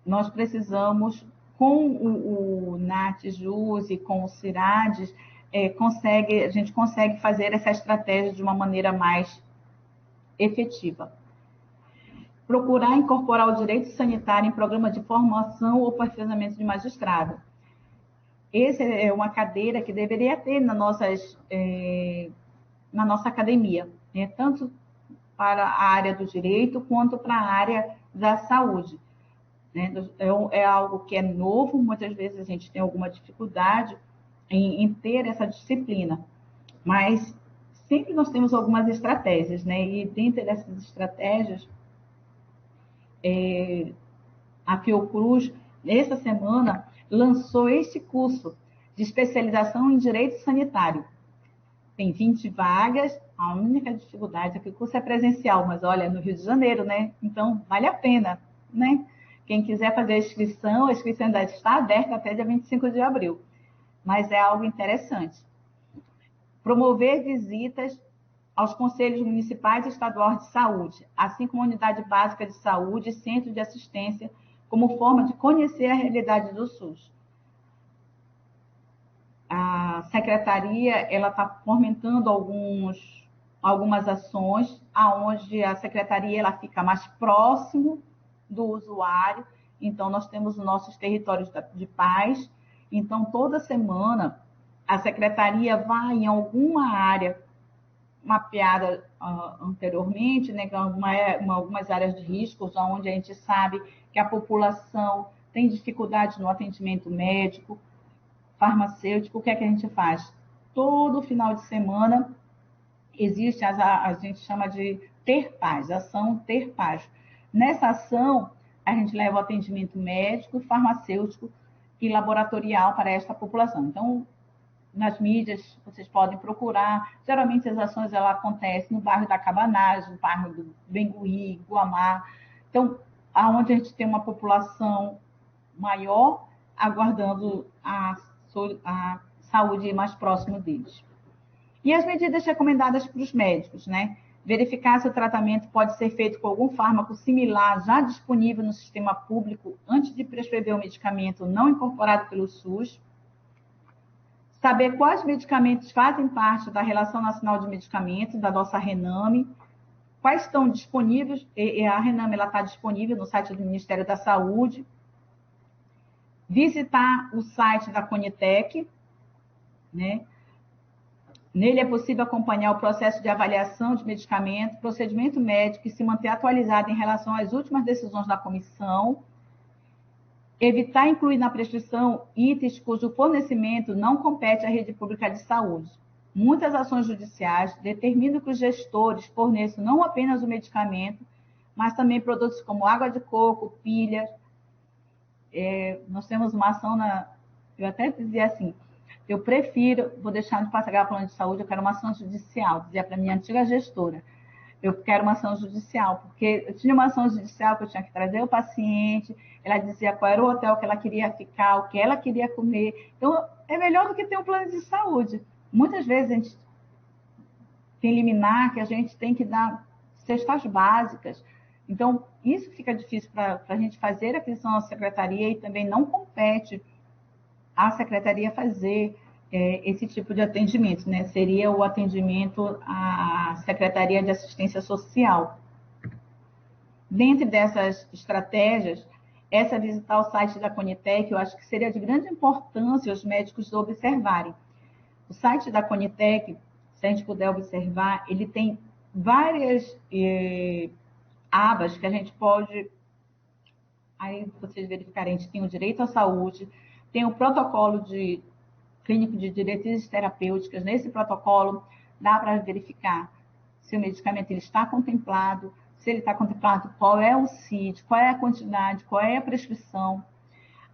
nós precisamos, com o NATJUS e com o CIRADES, a gente consegue fazer essa estratégia de uma maneira mais efetiva. Procurar incorporar o direito sanitário em programa de formação ou aperfeiçoamento de magistrado. Essa é uma cadeira que deveria ter na nossa academia, né? Tanto para a área do direito quanto para a área da saúde, né? É algo que é novo, muitas vezes a gente tem alguma dificuldade em ter essa disciplina, mas sempre nós temos algumas estratégias, né? E dentro dessas estratégias, a Fiocruz, essa semana, lançou esse curso de especialização em direito sanitário. Tem 20 vagas, a única dificuldade é que o curso é presencial, mas olha, no Rio de Janeiro, né? Então, vale a pena, né? Quem quiser fazer a inscrição ainda está aberta até dia 25 de abril. Mas é algo interessante. Promover visitas aos conselhos municipais e estaduais de saúde, assim como a unidade básica de saúde e centro de assistência, como forma de conhecer a realidade do SUS. A secretaria ela está fomentando algumas ações, aonde a secretaria ela fica mais próximo do usuário. Então, nós temos os nossos territórios de paz Então, toda semana, a secretaria vai em alguma área mapeada anteriormente, né, algumas áreas de riscos, onde a gente sabe que a população tem dificuldade no atendimento médico, farmacêutico. O que é que a gente faz? Todo final de semana existe, a gente chama de Ter Paz, ação Ter Paz. Nessa ação, a gente leva o atendimento médico, farmacêutico e laboratorial para esta população. Então, nas mídias, vocês podem procurar. Geralmente, as ações acontecem no bairro da Cabanagem, no bairro do Bengui, Guamá. Então, onde a gente tem uma população maior, aguardando a saúde mais próximo deles. E as medidas recomendadas para os médicos, né? Verificar se o tratamento pode ser feito com algum fármaco similar já disponível no sistema público antes de prescrever o medicamento não incorporado pelo SUS. Saber quais medicamentos fazem parte da Relação Nacional de Medicamentos, da nossa RENAME, quais estão disponíveis, e a RENAME está disponível no site do Ministério da Saúde. Visitar o site da Conitec, né? Nele é possível acompanhar o processo de avaliação de medicamento, procedimento médico e se manter atualizado em relação às últimas decisões da comissão. Evitar incluir na prescrição itens cujo fornecimento não compete à rede pública de saúde. Muitas ações judiciais determinam que os gestores forneçam não apenas o medicamento, mas também produtos como água de coco, pilhas. Nós temos uma ação eu até dizia assim, eu prefiro, vou deixar de pagar plano de saúde, eu quero uma ação judicial, dizia para minha antiga gestora. Eu quero uma ação judicial, porque eu tinha uma ação judicial que eu tinha que trazer o paciente, ela dizia qual era o hotel que ela queria ficar, o que ela queria comer. Então, é melhor do que ter um plano de saúde. Muitas vezes a gente tem liminar que a gente tem que dar cestas básicas. Então, isso fica difícil para a gente fazer a aquisição da secretaria e também não compete à secretaria fazer esse tipo de atendimento, né? Seria o atendimento à Secretaria de Assistência Social. Dentre dessas estratégias, essa visitar o site da Conitec, eu acho que seria de grande importância os médicos observarem. O site da Conitec, se a gente puder observar, ele tem várias abas que a gente pode... Aí vocês verificarem, a gente tem o direito à saúde, tem o protocolo clínico de diretrizes terapêuticas. Nesse protocolo, dá para verificar se o medicamento ele está contemplado, se ele está contemplado, qual é o CID, qual é a quantidade, qual é a prescrição.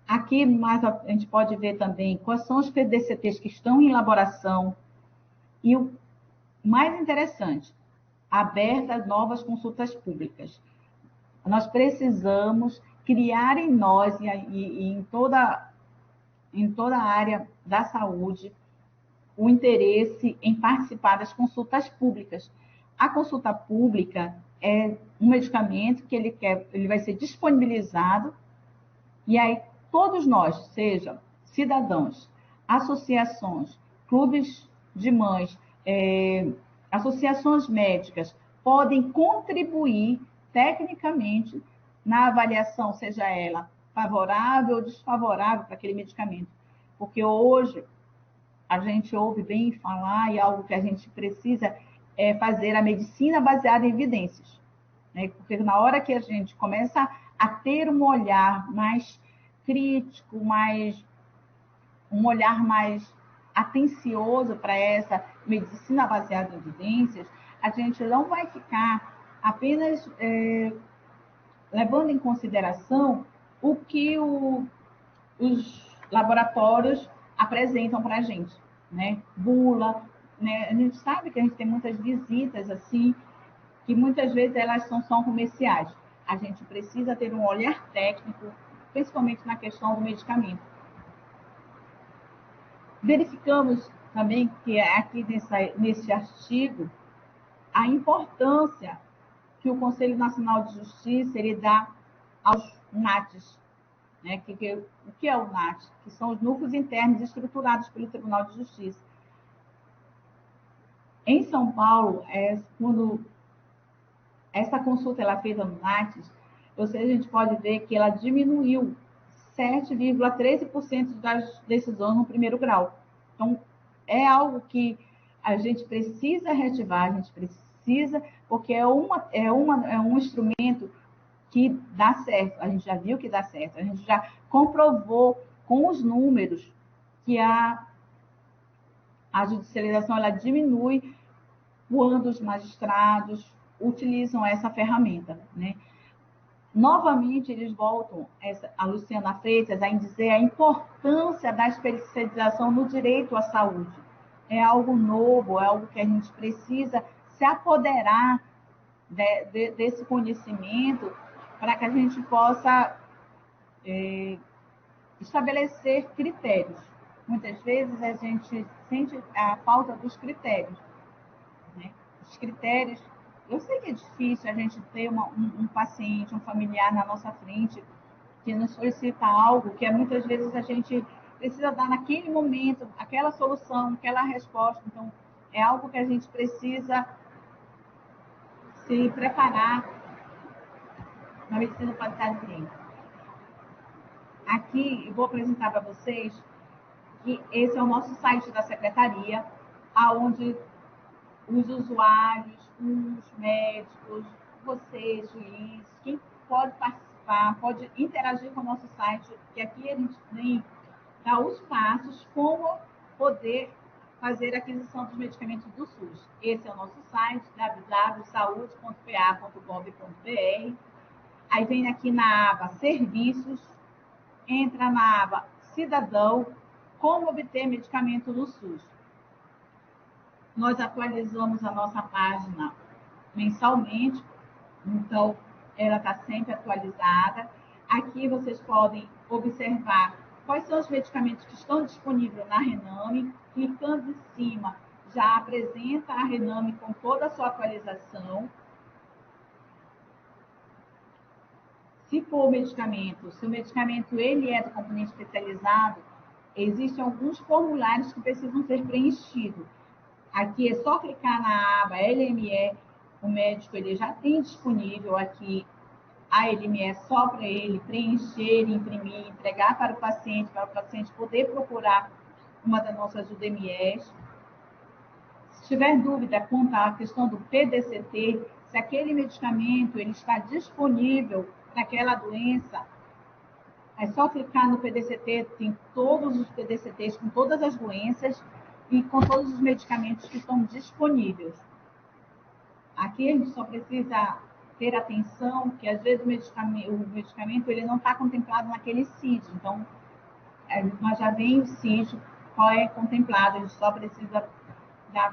Aqui mais a gente pode ver também quais são os PDCTs que estão em elaboração. E o mais interessante, abertas novas consultas públicas. Nós precisamos criar em nós e em toda a área da saúde o interesse em participar das consultas públicas. A consulta pública é um medicamento que ele vai ser disponibilizado e aí todos nós, seja cidadãos, associações, clubes de mães, associações médicas, podem contribuir tecnicamente na avaliação, seja ela favorável ou desfavorável para aquele medicamento. Porque hoje a gente ouve bem falar e algo que a gente precisa é fazer a medicina baseada em evidências. Né? Porque na hora que a gente começa a ter um olhar mais crítico, um olhar mais atencioso para essa medicina baseada em evidências, a gente não vai ficar apenas levando em consideração o que os laboratórios apresentam para a gente, né? Bula, né? A gente sabe que a gente tem muitas visitas assim, que muitas vezes elas são comerciais. A gente precisa ter um olhar técnico, principalmente na questão do medicamento. Verificamos também que aqui nesse artigo, a importância que o Conselho Nacional de Justiça ele dá aos NATs. Né? O que é o NAT? Que são os núcleos internos estruturados pelo Tribunal de Justiça. Em São Paulo, quando essa consulta ela feita no NAT, a gente pode ver que ela diminuiu 7,13% das decisões no primeiro grau. Então, é algo que a gente precisa reativar, a gente precisa, porque é um instrumento que dá certo. A gente já viu que dá certo, a gente já comprovou com os números que a judicialização ela diminui quando os magistrados utilizam essa ferramenta, né? Novamente, eles voltam, a Luciana Freitas, a dizer a importância da especialização no direito à saúde. É algo novo, é algo que a gente precisa se apoderar desse conhecimento para que a gente possa estabelecer critérios. Muitas vezes a gente sente a falta dos critérios, né? Os critérios, eu sei que é difícil a gente ter um paciente, um familiar na nossa frente que nos solicita algo que muitas vezes a gente precisa dar naquele momento, aquela solução, aquela resposta. Então, é algo que a gente precisa se preparar na medicina qualitária clínica. Aqui, eu vou apresentar para vocês que esse é o nosso site da secretaria, onde os usuários, os médicos, vocês, juízes, quem pode participar, pode interagir com o nosso site, que aqui a gente tem os passos como poder fazer a aquisição dos medicamentos do SUS. Esse é o nosso site, www.saude.pa.gov.br. Aí vem aqui na aba Serviços, entra na aba Cidadão, como obter medicamento no SUS. Nós atualizamos a nossa página mensalmente, então ela está sempre atualizada. Aqui vocês podem observar quais são os medicamentos que estão disponíveis na Rename. Clicando em cima, já apresenta a Rename com toda a sua atualização. Se for o medicamento, se o medicamento ele é do componente especializado, existem alguns formulários que precisam ser preenchidos. Aqui é só clicar na aba LME, o médico ele já tem disponível aqui a LME só para ele preencher, imprimir, entregar para o paciente poder procurar uma das nossas UDMEs. Se tiver dúvida quanto à questão do PDCT, se aquele medicamento ele está disponível para aquela doença, é só clicar no PDCT, tem todos os PDCTs com todas as doenças e com todos os medicamentos que estão disponíveis. Aqui a gente só precisa ter atenção que às vezes o medicamento ele não está contemplado naquele CID. Então, nós já vem o CID, qual é contemplado, a gente só precisa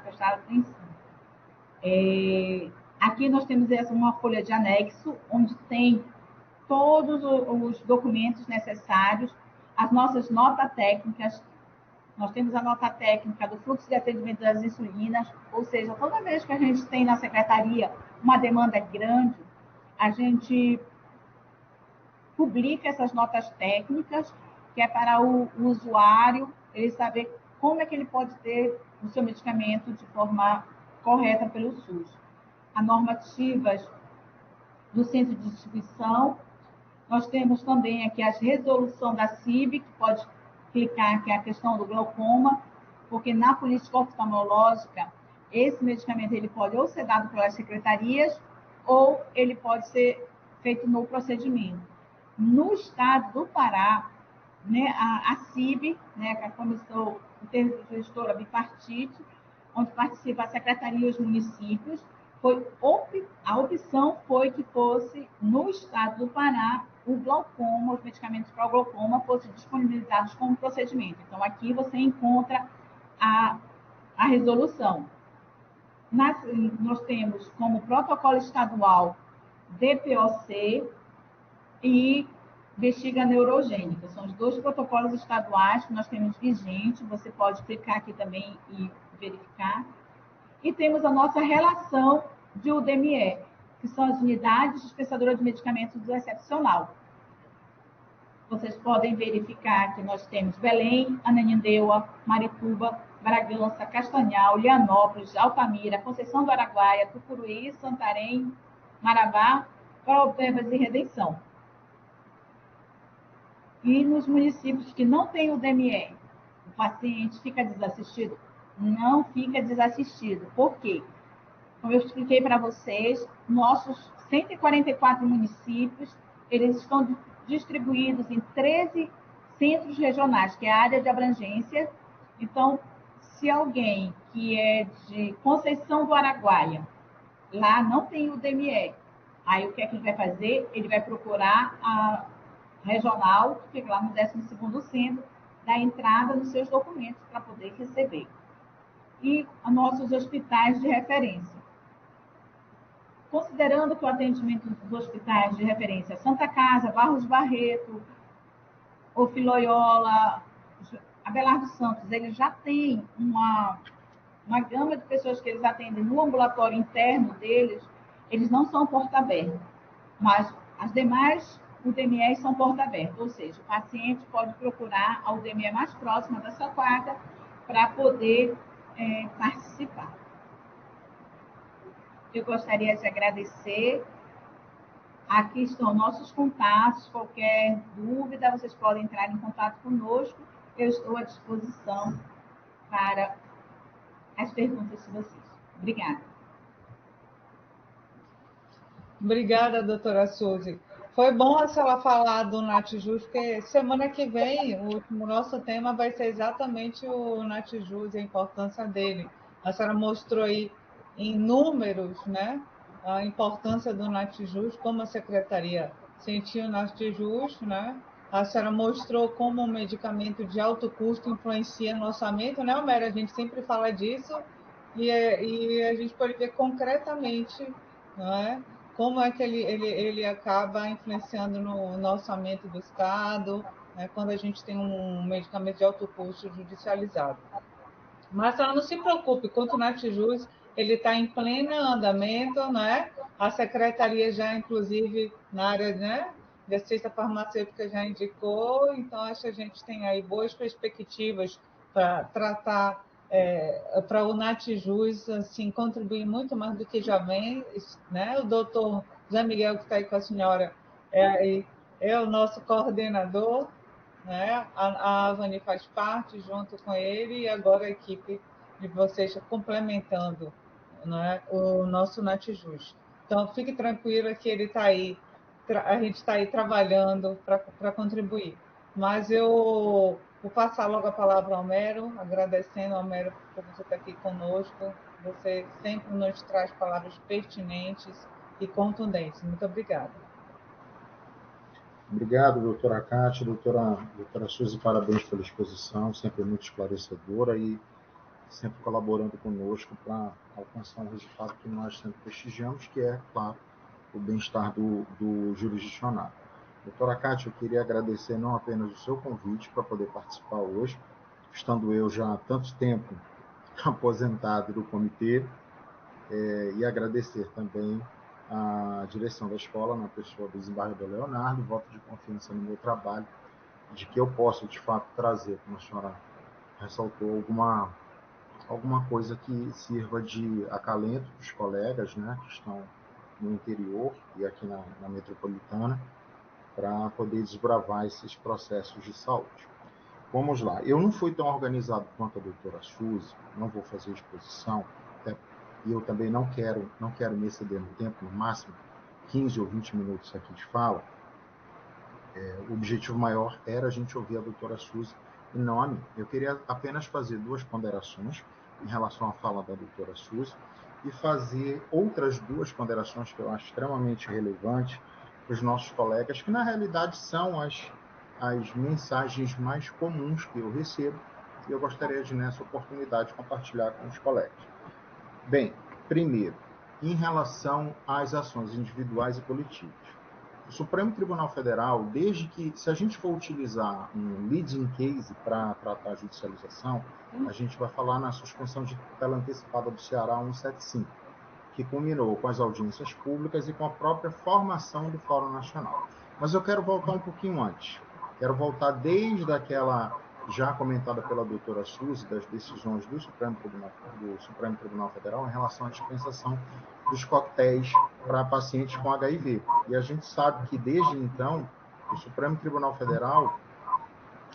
prestar atenção. Aqui nós temos uma folha de anexo, onde tem todos os documentos necessários, as nossas notas técnicas. Nós temos a nota técnica do fluxo de atendimento das insulinas, ou seja, toda vez que a gente tem na secretaria uma demanda grande, a gente publica essas notas técnicas, que é para o usuário ele saber como é que ele pode ter o seu medicamento de forma correta pelo SUS. As normativas do centro de distribuição. Nós temos também aqui a resolução da CIB, que pode clicar aqui a questão do glaucoma, porque na política oftalmológica, esse medicamento ele pode ou ser dado pelas secretarias, ou ele pode ser feito no procedimento. No estado do Pará, né, a CIB, né, que é a Comissão Intergestora Bipartite, onde participa a secretaria e os municípios, a opção foi que fosse, no estado do Pará, o glaucoma, os medicamentos para o glaucoma fossem disponibilizados como procedimento. Então, aqui você encontra a resolução. Nós temos como protocolo estadual DPOC e bexiga neurogênica. São os dois protocolos estaduais que nós temos vigente. Você pode clicar aqui também e verificar. E temos a nossa relação de UDME, que são as unidades dispensadoras de medicamentos do excepcional. Vocês podem verificar que nós temos Belém, Ananindeua, Marituba, Bragança, Castanhal, Lianópolis, Altamira, Conceição do Araguaia, Tucuruí, Santarém, Marabá, Paraupebas e Redenção. E nos municípios que não tem o DME, o paciente fica desassistido? Não fica desassistido. Por quê? Como eu expliquei para vocês, nossos 144 municípios, eles estão distribuídos em 13 centros regionais, que é a área de abrangência. Então, se alguém que é de Conceição do Araguaia, lá não tem o DME, aí o que é que ele vai fazer? Ele vai procurar a regional, que fica lá no 12º centro, da entrada nos seus documentos para poder receber. E nossos hospitais de referência. Considerando que o atendimento dos hospitais de referência Santa Casa, Barros Barreto, Offi Loyola, Abelardo Santos, eles já têm uma gama de pessoas que eles atendem no ambulatório interno deles, eles não são porta aberta, mas as demais UTMEs são porta aberta, ou seja, o paciente pode procurar a UTME mais próxima da sua quadra para poder participar. Eu gostaria de agradecer. Aqui estão nossos contatos. Qualquer dúvida, vocês podem entrar em contato conosco. Eu estou à disposição para as perguntas de vocês. Obrigada. Obrigada, doutora Suzy. Foi bom a senhora falar do Natjuz, porque semana que vem o nosso tema vai ser exatamente o Natjuz e a importância dele. A senhora mostrou aí em números, né, a importância do Natjuz, como a secretaria sentiu o Natjuz, né? A senhora mostrou como um medicamento de alto custo influencia no orçamento, né, Homero? A gente sempre fala disso e a gente pode ver concretamente, não é? Como é que ele acaba influenciando no orçamento do Estado, né, quando a gente tem um medicamento de alto custo judicializado. Mas ela não se preocupe, quanto o Natjuz, ele está em pleno andamento, né? A secretaria já, inclusive, na área, né, de assistência farmacêutica já indicou, então acho que a gente tem aí boas perspectivas para tratar, para o Natjuz assim, contribuir muito mais do que já vem, né? O doutor Zé Miguel, que está aí com a senhora, é o nosso coordenador, né? A Avani faz parte junto com ele e agora a equipe de vocês complementando, né, o nosso Natjuz. Então, fique tranquila que ele está aí, a gente está aí trabalhando para contribuir. Mas eu vou passar logo a palavra ao Homero, agradecendo ao Homero por você estar aqui conosco. Você sempre nos traz palavras pertinentes e contundentes. Muito obrigada. Obrigado, doutora Cátia, doutora Suzy, parabéns pela exposição, sempre muito esclarecedora e sempre colaborando conosco para alcançar um resultado que nós sempre prestigiamos, que é, claro, o bem-estar do jurisdicionado. Doutora Cátia, eu queria agradecer não apenas o seu convite para poder participar hoje, estando eu já há tanto tempo aposentado do comitê, e agradecer também a direção da escola, na pessoa do desembargador Leonardo, voto de confiança no meu trabalho, de que eu possa, de fato, trazer, como a senhora ressaltou, alguma coisa que sirva de acalento para os colegas, né, que estão no interior e aqui na metropolitana, para poder desbravar esses processos de saúde. Vamos lá. Eu não fui tão organizado quanto a doutora Suzy, não vou fazer exposição, e eu também não quero me exceder no tempo, no máximo 15 ou 20 minutos aqui de fala. O objetivo maior era a gente ouvir a doutora Suzy e não a mim. Eu queria apenas fazer duas ponderações em relação à fala da doutora Suzy e fazer outras duas ponderações que eu acho extremamente relevantes para os nossos colegas, que na realidade são as mensagens mais comuns que eu recebo, e eu gostaria de, nessa oportunidade, compartilhar com os colegas. Bem, primeiro, em relação às ações individuais e coletivas. O Supremo Tribunal Federal, desde que, se a gente for utilizar um leading case para tratar a judicialização, a gente vai falar na suspensão de tutela antecipada do Ceará 175, que culminou com as audiências públicas e com a própria formação do Fórum Nacional. Mas eu quero voltar um pouquinho antes. Quero voltar desde aquela já comentada pela doutora Suzy, das decisões do Supremo Tribunal Federal em relação à dispensação dos coquetéis para pacientes com HIV. E a gente sabe que, desde então, o Supremo Tribunal Federal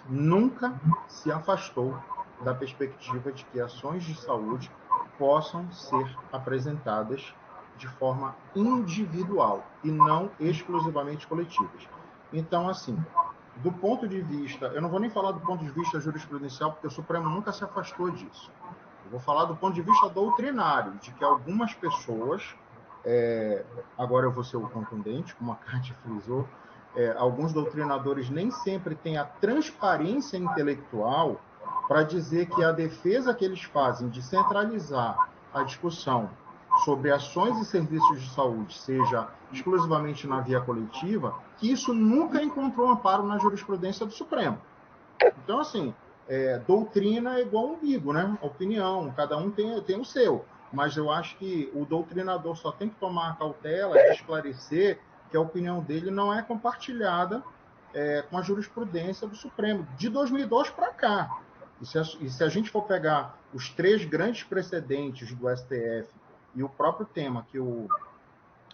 nunca se afastou da perspectiva de que ações de saúde possam ser apresentadas de forma individual e não exclusivamente coletivas. Então, assim, do ponto de vista, eu não vou nem falar do ponto de vista jurisprudencial, porque o Supremo nunca se afastou disso. Eu vou falar do ponto de vista doutrinário, de que algumas pessoas, agora eu vou ser o contundente, como a Kátia frisou, alguns doutrinadores nem sempre têm a transparência intelectual para dizer que a defesa que eles fazem de centralizar a discussão sobre ações e serviços de saúde, seja exclusivamente na via coletiva, que isso nunca encontrou amparo na jurisprudência do Supremo. Então, assim, doutrina é igual umbigo, né? Opinião, cada um tem o seu. Mas eu acho que o doutrinador só tem que tomar a cautela de esclarecer que a opinião dele não é compartilhada com a jurisprudência do Supremo, de 2002 para cá. E se a gente for pegar os 3 grandes precedentes do STF e o próprio tema que o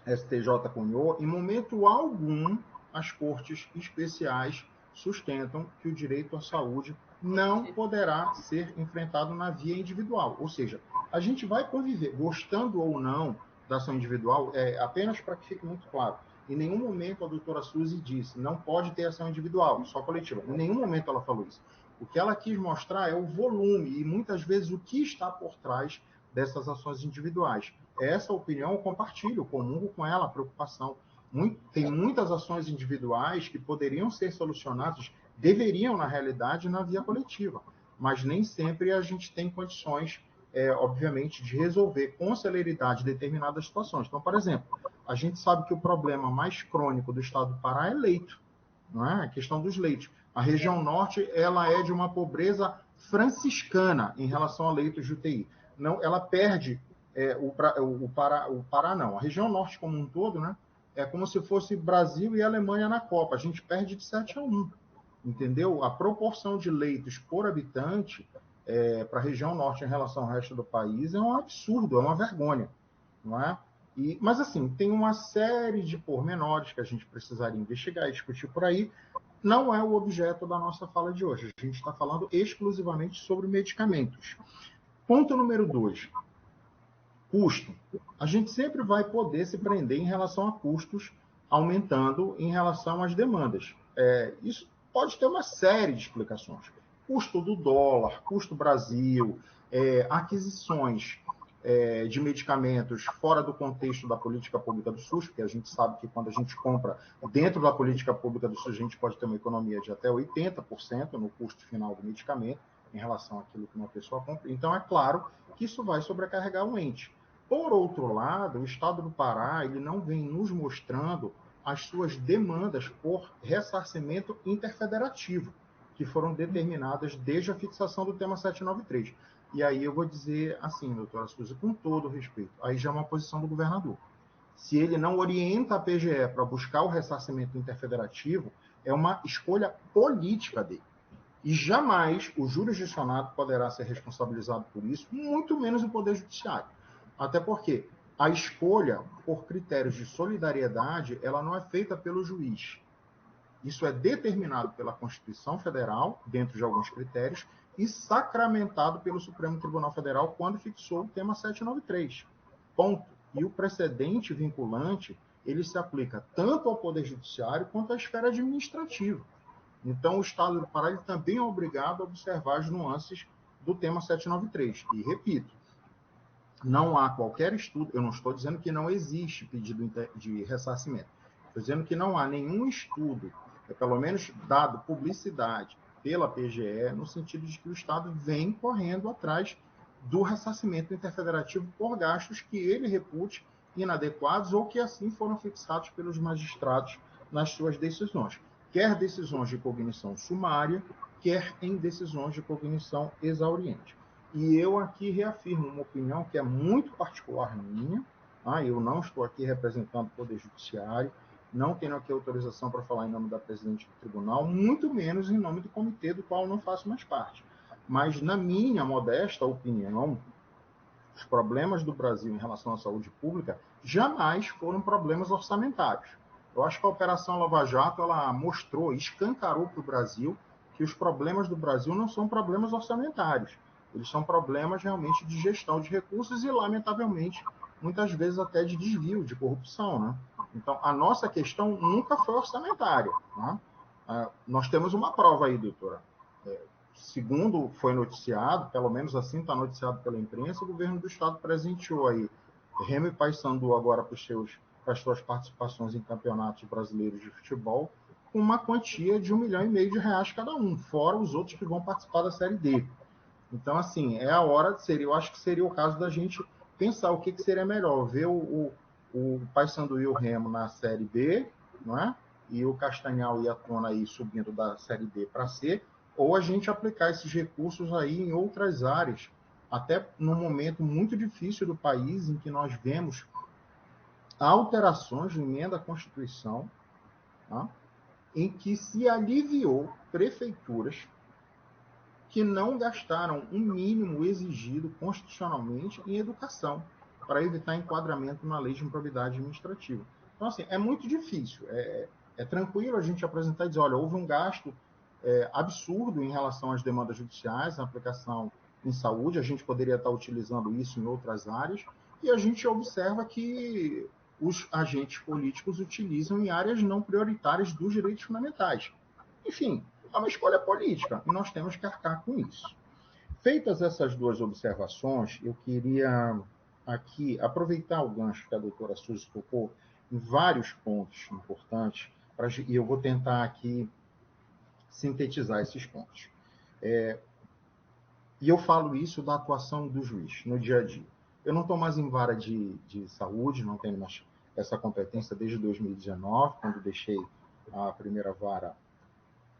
STJ cunhou, em momento algum, as cortes especiais sustentam que o direito à saúde não poderá ser enfrentado na via individual. Ou seja, a gente vai conviver, gostando ou não da ação individual, apenas para que fique muito claro, em nenhum momento a doutora Suzy disse não pode ter ação individual, só coletiva. Em nenhum momento ela falou isso. O que ela quis mostrar é o volume e, muitas vezes, o que está por trás dessas ações individuais. Essa opinião eu compartilho, comungo com ela, a preocupação. Tem muitas ações individuais que poderiam ser solucionadas, deveriam, na realidade, na via coletiva, mas nem sempre a gente tem condições, obviamente, de resolver com celeridade determinadas situações. Então, por exemplo, a gente sabe que o problema mais crônico do estado do Pará é leito, não é? A questão dos leitos. A região norte, ela é de uma pobreza franciscana em relação a leitos de UTI. Não, ela perde o Pará não. A região norte como um todo, né, é como se fosse Brasil e Alemanha na Copa. A gente perde de 7-1. Entendeu? A proporção de leitos por habitante para a região norte em relação ao resto do país é um absurdo, é uma vergonha. Não é? Mas, assim, tem uma série de pormenores que a gente precisaria investigar e discutir por aí. Não é o objeto da nossa fala de hoje. A gente está falando exclusivamente sobre medicamentos. Ponto número 2. Custo. A gente sempre vai poder se prender em relação a custos aumentando em relação às demandas. Isso pode ter uma série de explicações. Custo do dólar, custo Brasil, aquisições de medicamentos fora do contexto da política pública do SUS, porque a gente sabe que quando a gente compra dentro da política pública do SUS, a gente pode ter uma economia de até 80% no custo final do medicamento, em relação àquilo que uma pessoa compra. Então, é claro que isso vai sobrecarregar o ente. Por outro lado, o Estado do Pará ele não vem nos mostrando as suas demandas por ressarcimento interfederativo, que foram determinadas desde a fixação do tema 793. E aí eu vou dizer assim, doutora Suzy, com todo respeito, aí já é uma posição do governador. Se ele não orienta a PGE para buscar o ressarcimento interfederativo, é uma escolha política dele. E jamais o jurisdicionado poderá ser responsabilizado por isso, muito menos o Poder Judiciário. Até porque a escolha por critérios de solidariedade, ela não é feita pelo juiz. Isso é determinado pela Constituição Federal, dentro de alguns critérios, e sacramentado pelo Supremo Tribunal Federal quando fixou o tema 793. Ponto. E o precedente vinculante, ele se aplica tanto ao Poder Judiciário quanto à esfera administrativa. Então, o Estado do Pará ele também é obrigado a observar as nuances do tema 793. E, repito, não há qualquer estudo, eu não estou dizendo que não existe pedido de ressarcimento, estou dizendo que não há nenhum estudo, pelo menos dado publicidade pela PGE, no sentido de que o Estado vem correndo atrás do ressarcimento interfederativo por gastos que ele repute inadequados ou que assim foram fixados pelos magistrados nas suas decisões, quer decisões de cognição sumária, quer em decisões de cognição exauriente. E eu aqui reafirmo uma opinião que é muito particular minha, eu não estou aqui representando o Poder Judiciário, não tenho aqui autorização para falar em nome da presidente do tribunal, muito menos em nome do comitê do qual eu não faço mais parte. Mas, na minha modesta opinião, os problemas do Brasil em relação à saúde pública jamais foram problemas orçamentários. Eu acho que a Operação Lava Jato ela mostrou, escancarou para o Brasil que os problemas do Brasil não são problemas orçamentários, eles são problemas realmente de gestão de recursos e, lamentavelmente, muitas vezes até de desvio, de corrupção, né? Então, a nossa questão nunca foi orçamentária, né? Nós temos uma prova aí, doutora. Segundo foi noticiado, pelo menos assim está noticiado pela imprensa, o governo do estado presenteou aí Remo e Paysandu agora para as suas participações em campeonatos brasileiros de futebol, com uma quantia de R$1,5 milhão cada um, fora os outros que vão participar da Série D. Então, assim, é a hora, eu acho que seria o caso da gente pensar o que seria melhor, ver o Paysandu e o Remo na Série B, não é? E o Castanhal e a Tona aí subindo da Série D para C, ou a gente aplicar esses recursos aí em outras áreas, até num momento muito difícil do país, em que nós vemos alterações na emenda à Constituição, tá? Em que se aliviou prefeituras que não gastaram o mínimo exigido constitucionalmente em educação, para evitar enquadramento na lei de improbidade administrativa. Então, assim, é muito difícil. É tranquilo a gente apresentar e dizer, olha, houve um gasto absurdo em relação às demandas judiciais, na aplicação em saúde, a gente poderia estar utilizando isso em outras áreas, e a gente observa que os agentes políticos utilizam em áreas não prioritárias dos direitos fundamentais. Enfim, é uma escolha política, e nós temos que arcar com isso. Feitas essas duas observações, eu queria aqui aproveitar o gancho que a doutora Suzy tocou em vários pontos importantes, e eu vou tentar aqui sintetizar esses pontos. E eu falo isso da atuação do juiz no dia a dia. Eu não estou mais em vara de saúde, não tenho mais essa competência desde 2019, quando deixei a primeira vara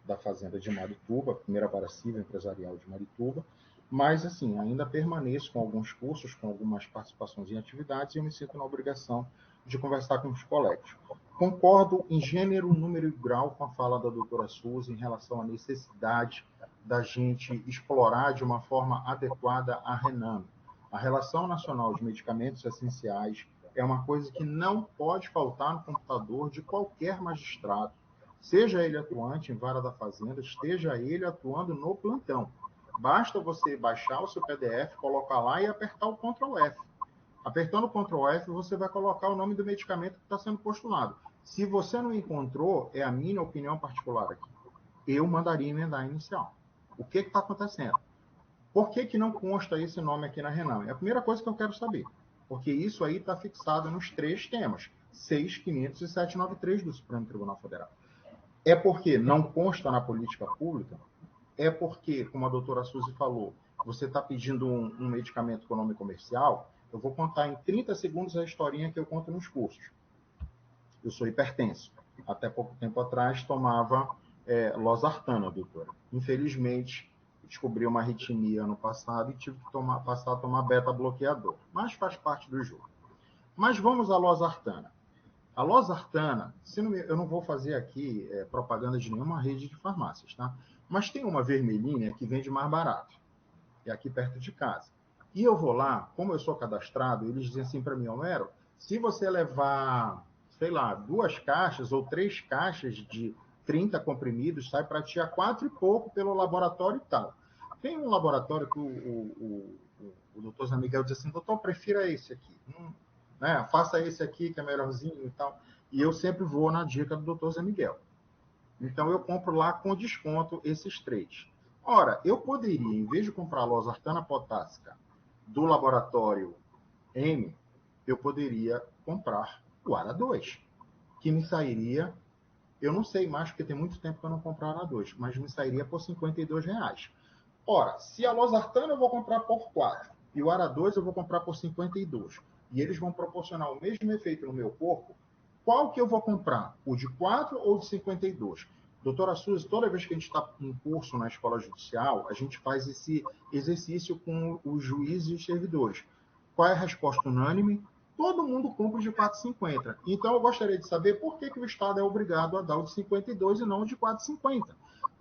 da Fazenda de Marituba, a primeira vara civil empresarial de Marituba, mas, assim, ainda permaneço com alguns cursos, com algumas participações em atividades, e eu me sinto na obrigação de conversar com os colegas. Concordo em gênero, número e grau com a fala da doutora Suzy em relação à necessidade da gente explorar de uma forma adequada a RENAME. A Relação Nacional de Medicamentos Essenciais é uma coisa que não pode faltar no computador de qualquer magistrado, seja ele atuante em vara da fazenda, esteja ele atuando no plantão. Basta você baixar o seu PDF, colocar lá e apertar o Ctrl F. Apertando o Ctrl F, você vai colocar o nome do medicamento que está sendo postulado. Se você não encontrou, é a minha opinião particular aqui, eu mandaria emendar a inicial. O que está acontecendo? Por que não consta esse nome aqui na RENAME? É a primeira coisa que eu quero saber. Porque isso aí está fixado nos 3 temas, 6, 500 e 793 do Supremo Tribunal Federal. É porque não consta na política pública? É porque, como a doutora Suzy falou, você está pedindo um medicamento econômico comercial? Eu vou contar em 30 segundos a historinha que eu conto nos cursos. Eu sou hipertenso. Até pouco tempo atrás tomava losartana, doutora. Infelizmente, descobri uma arritmia ano passado e tive que passar a tomar beta-bloqueador. Mas faz parte do jogo. Mas vamos à losartana. A losartana, eu não vou fazer aqui propaganda de nenhuma rede de farmácias, tá? Mas tem uma vermelhinha que vende mais barato. É aqui perto de casa. E eu vou lá, como eu sou cadastrado, eles dizem assim para mim, Homero, se você levar, sei lá, 2 caixas ou 3 caixas de 30 comprimidos, sai para ti a 4 e pouco pelo laboratório e tal. Tem um laboratório que o doutor Zé Miguel diz assim, doutor, prefira esse aqui. Né? Faça esse aqui que é melhorzinho e tal. E eu sempre vou na dica do doutor Zé Miguel. Então, eu compro lá com desconto esses 3. Ora, eu poderia, em vez de comprar a losartana potássica do laboratório M, eu poderia comprar o ARA 2, que me sairia, eu não sei mais, porque tem muito tempo que eu não compro ARA 2, mas me sairia por R$52. Ora, se a losartana eu vou comprar por 4 e o ARA 2 eu vou comprar por 52, e eles vão proporcionar o mesmo efeito no meu corpo, qual que eu vou comprar? O de 4 ou o de 52? Doutora Suzy, toda vez que a gente está em curso na escola judicial, a gente faz esse exercício com os juízes e os servidores. Qual é a resposta unânime? Todo mundo compra o de 4,50. Então, eu gostaria de saber por que o Estado é obrigado a dar o de 52 e não o de 4,50.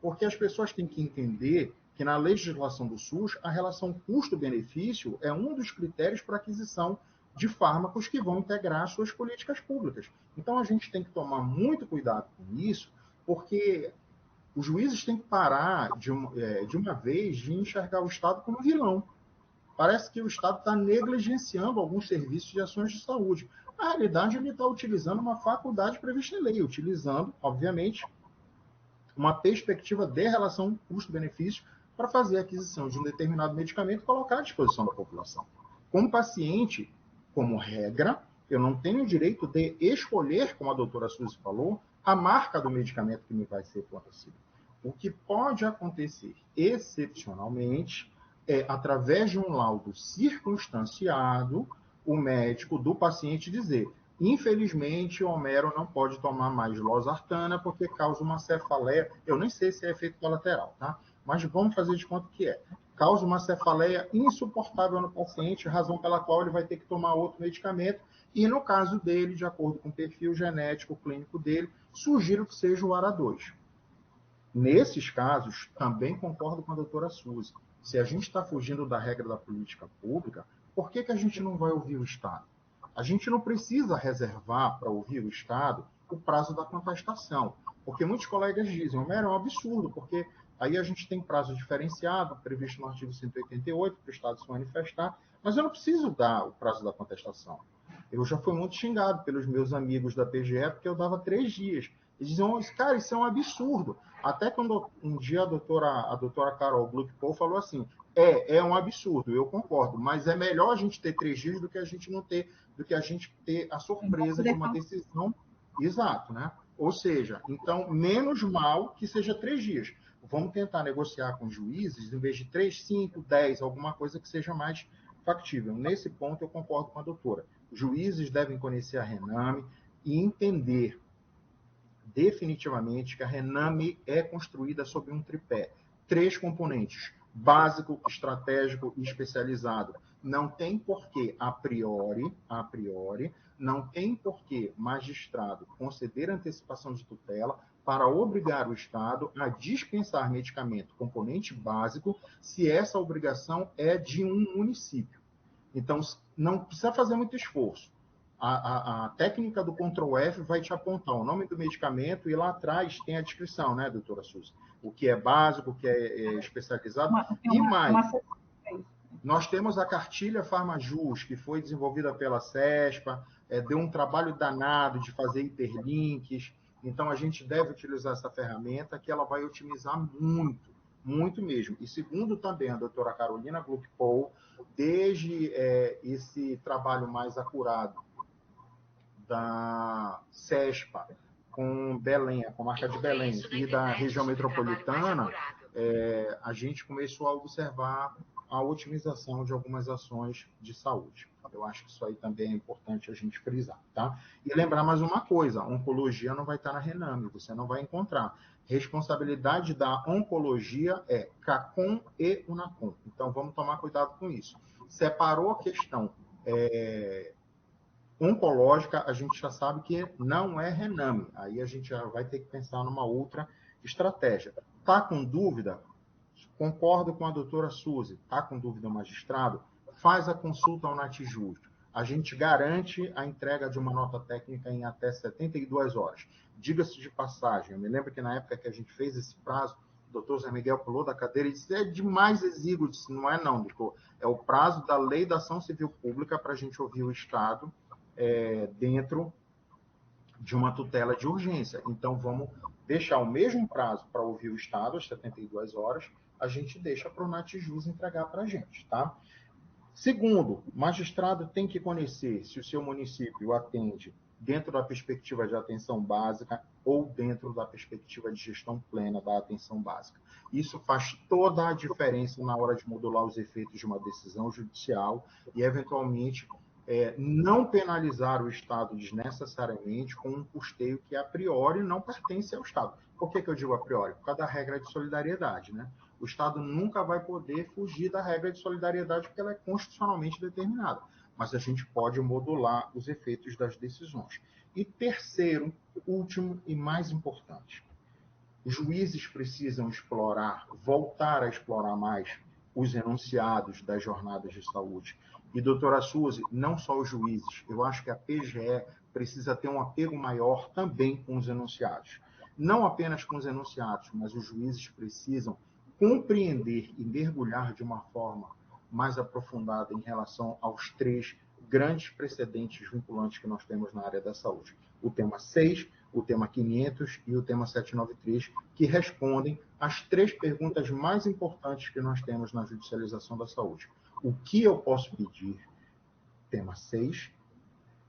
Porque as pessoas têm que entender que na legislação do SUS, a relação custo-benefício é um dos critérios para aquisição de fármacos que vão integrar suas políticas públicas. Então, a gente tem que tomar muito cuidado com isso, porque Os juízes têm que parar de uma vez de enxergar o Estado como vilão. Parece que o Estado está negligenciando alguns serviços de ações de saúde. Na realidade, ele está utilizando uma faculdade prevista em lei, utilizando, obviamente, uma perspectiva de relação custo-benefício para fazer a aquisição de um determinado medicamento e colocar à disposição da população. Como paciente, como regra, eu não tenho o direito de escolher, como a doutora Suzy falou, a marca do medicamento que me vai ser fornecido. O que pode acontecer excepcionalmente é, através de um laudo circunstanciado, o médico do paciente dizer: infelizmente, o Homero não pode tomar mais losartana porque causa uma cefaleia. Eu nem sei se é efeito colateral, tá? Mas vamos fazer de conta que é. Causa uma cefaleia insuportável no paciente, razão pela qual ele vai ter que tomar outro medicamento. E no caso dele, de acordo com o perfil genético clínico dele, sugiro que seja o ARA2. Nesses casos, também concordo com a doutora Suzy. Se a gente está fugindo da regra da política pública, por que a gente não vai ouvir o Estado? A gente não precisa reservar para ouvir o Estado o prazo da contestação, porque muitos colegas dizem: Homero, é um absurdo, porque aí a gente tem prazo diferenciado, previsto no artigo 188, para o Estado se manifestar, mas eu não preciso dar o prazo da contestação. Eu já fui muito xingado pelos meus amigos da PGE, porque eu dava 3 dias. Eles diziam: cara, isso é um absurdo. Até quando um dia a doutora Carol Gluck-Paul falou assim: é um absurdo, eu concordo, mas é melhor a gente ter 3 dias do que a gente não ter, do que a gente ter a surpresa de uma decisão. Exato, né? Ou seja, então, menos mal que seja 3 dias. Vamos tentar negociar com os juízes, em vez de 3, 5, 10, alguma coisa que seja mais factível. Nesse ponto, eu concordo com a doutora. Os juízes devem conhecer a Rename e entender definitivamente que a Rename é construída sobre um tripé. 3 componentes: básico, estratégico e especializado. Não tem porquê, a priori, não tem porquê magistrado conceder antecipação de tutela para obrigar o Estado a dispensar medicamento componente básico se essa obrigação é de um município. Então, não precisa fazer muito esforço. A técnica do Ctrl F vai te apontar o nome do medicamento e lá atrás tem a descrição, né, doutora Suzy? O que é básico, o que é especializado. E mais, nós temos a cartilha Farmajus, que foi desenvolvida pela CESPA, deu um trabalho danado de fazer hiperlinks. Então, a gente deve utilizar essa ferramenta, que ela vai otimizar muito, muito mesmo. E segundo também a doutora Carolina Gluck-Paul, desde esse trabalho mais acurado da CESPA com Belém, com a marca de Belém, e da região metropolitana, a gente começou a observar a otimização de algumas ações de saúde. Eu acho que isso aí também é importante a gente frisar, tá? E lembrar mais uma coisa: a oncologia não vai estar na Rename, você não vai encontrar. Responsabilidade da oncologia é CACOM e UNACOM. Então, vamos tomar cuidado com isso. Separou a questão oncológica, a gente já sabe que não é Rename. Aí a gente já vai ter que pensar numa outra estratégia. Está com dúvida? Concordo com a doutora Suzy. Está com dúvida o magistrado? Faz a consulta ao NATJUS. A gente garante a entrega de uma nota técnica em até 72 horas. Diga-se de passagem, eu me lembro que na época que a gente fez esse prazo, o doutor Zé Miguel pulou da cadeira e disse: é demais exíguo. Eu disse: não é não, doutor. É o prazo da Lei da Ação Civil Pública para a gente ouvir o Estado dentro de uma tutela de urgência. Então, vamos deixar o mesmo prazo para ouvir o Estado, às 72 horas, a gente deixa para o NATJUS entregar para a gente, tá? Segundo, o magistrado tem que conhecer se o seu município atende dentro da perspectiva de atenção básica ou dentro da perspectiva de gestão plena da atenção básica. Isso faz toda a diferença na hora de modular os efeitos de uma decisão judicial e, eventualmente, não penalizar o Estado desnecessariamente com um custeio que, a priori, não pertence ao Estado. Por que eu digo a priori? Por causa da regra de solidariedade, né? O Estado nunca vai poder fugir da regra de solidariedade porque ela é constitucionalmente determinada. Mas a gente pode modular os efeitos das decisões. E terceiro, último e mais importante, os juízes precisam voltar a explorar mais os enunciados das jornadas de saúde. E, doutora Suzy, não só os juízes, eu acho que a PGE precisa ter um apego maior também com os enunciados. não apenas com os enunciados, mas os juízes precisam compreender e mergulhar de uma forma mais aprofundada em relação aos 3 grandes precedentes vinculantes que nós temos na área da saúde. O tema 6, o tema 500 e o tema 793, que respondem às 3 perguntas mais importantes que nós temos na judicialização da saúde. O que eu posso pedir? Tema 6.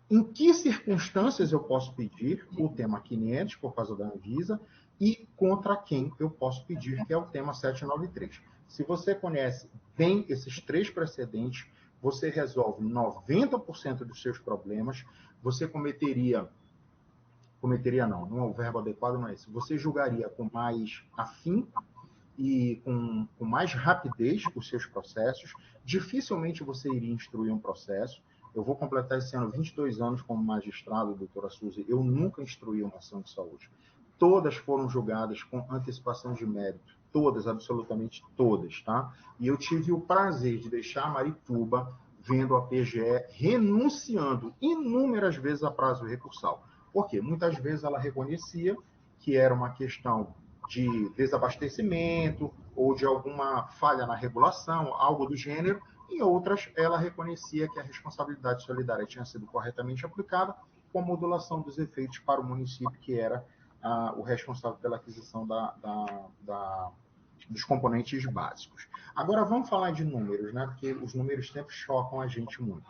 Em que circunstâncias eu posso pedir? O tema 500, por causa da Anvisa. E contra quem eu posso pedir, que é o tema 793. Se você conhece bem esses 3 precedentes, você resolve 90% dos seus problemas, você cometeria não é o verbo adequado, não é esse, você julgaria com mais afinco e com mais rapidez os seus processos, dificilmente você iria instruir um processo. Eu vou completar esse ano 22 anos como magistrado, doutora Suzy, eu nunca instruí uma ação de saúde. Todas foram julgadas com antecipação de mérito, todas, absolutamente todas, tá? E eu tive o prazer de deixar a Marituba vendo a PGE renunciando inúmeras vezes a prazo recursal. Por quê? Muitas vezes ela reconhecia que era uma questão de desabastecimento ou de alguma falha na regulação, algo do gênero, e outras ela reconhecia que a responsabilidade solidária tinha sido corretamente aplicada, com a modulação dos efeitos para o município, que era o responsável pela aquisição dos componentes básicos. Agora vamos falar de números, né? Porque os números sempre chocam a gente muito.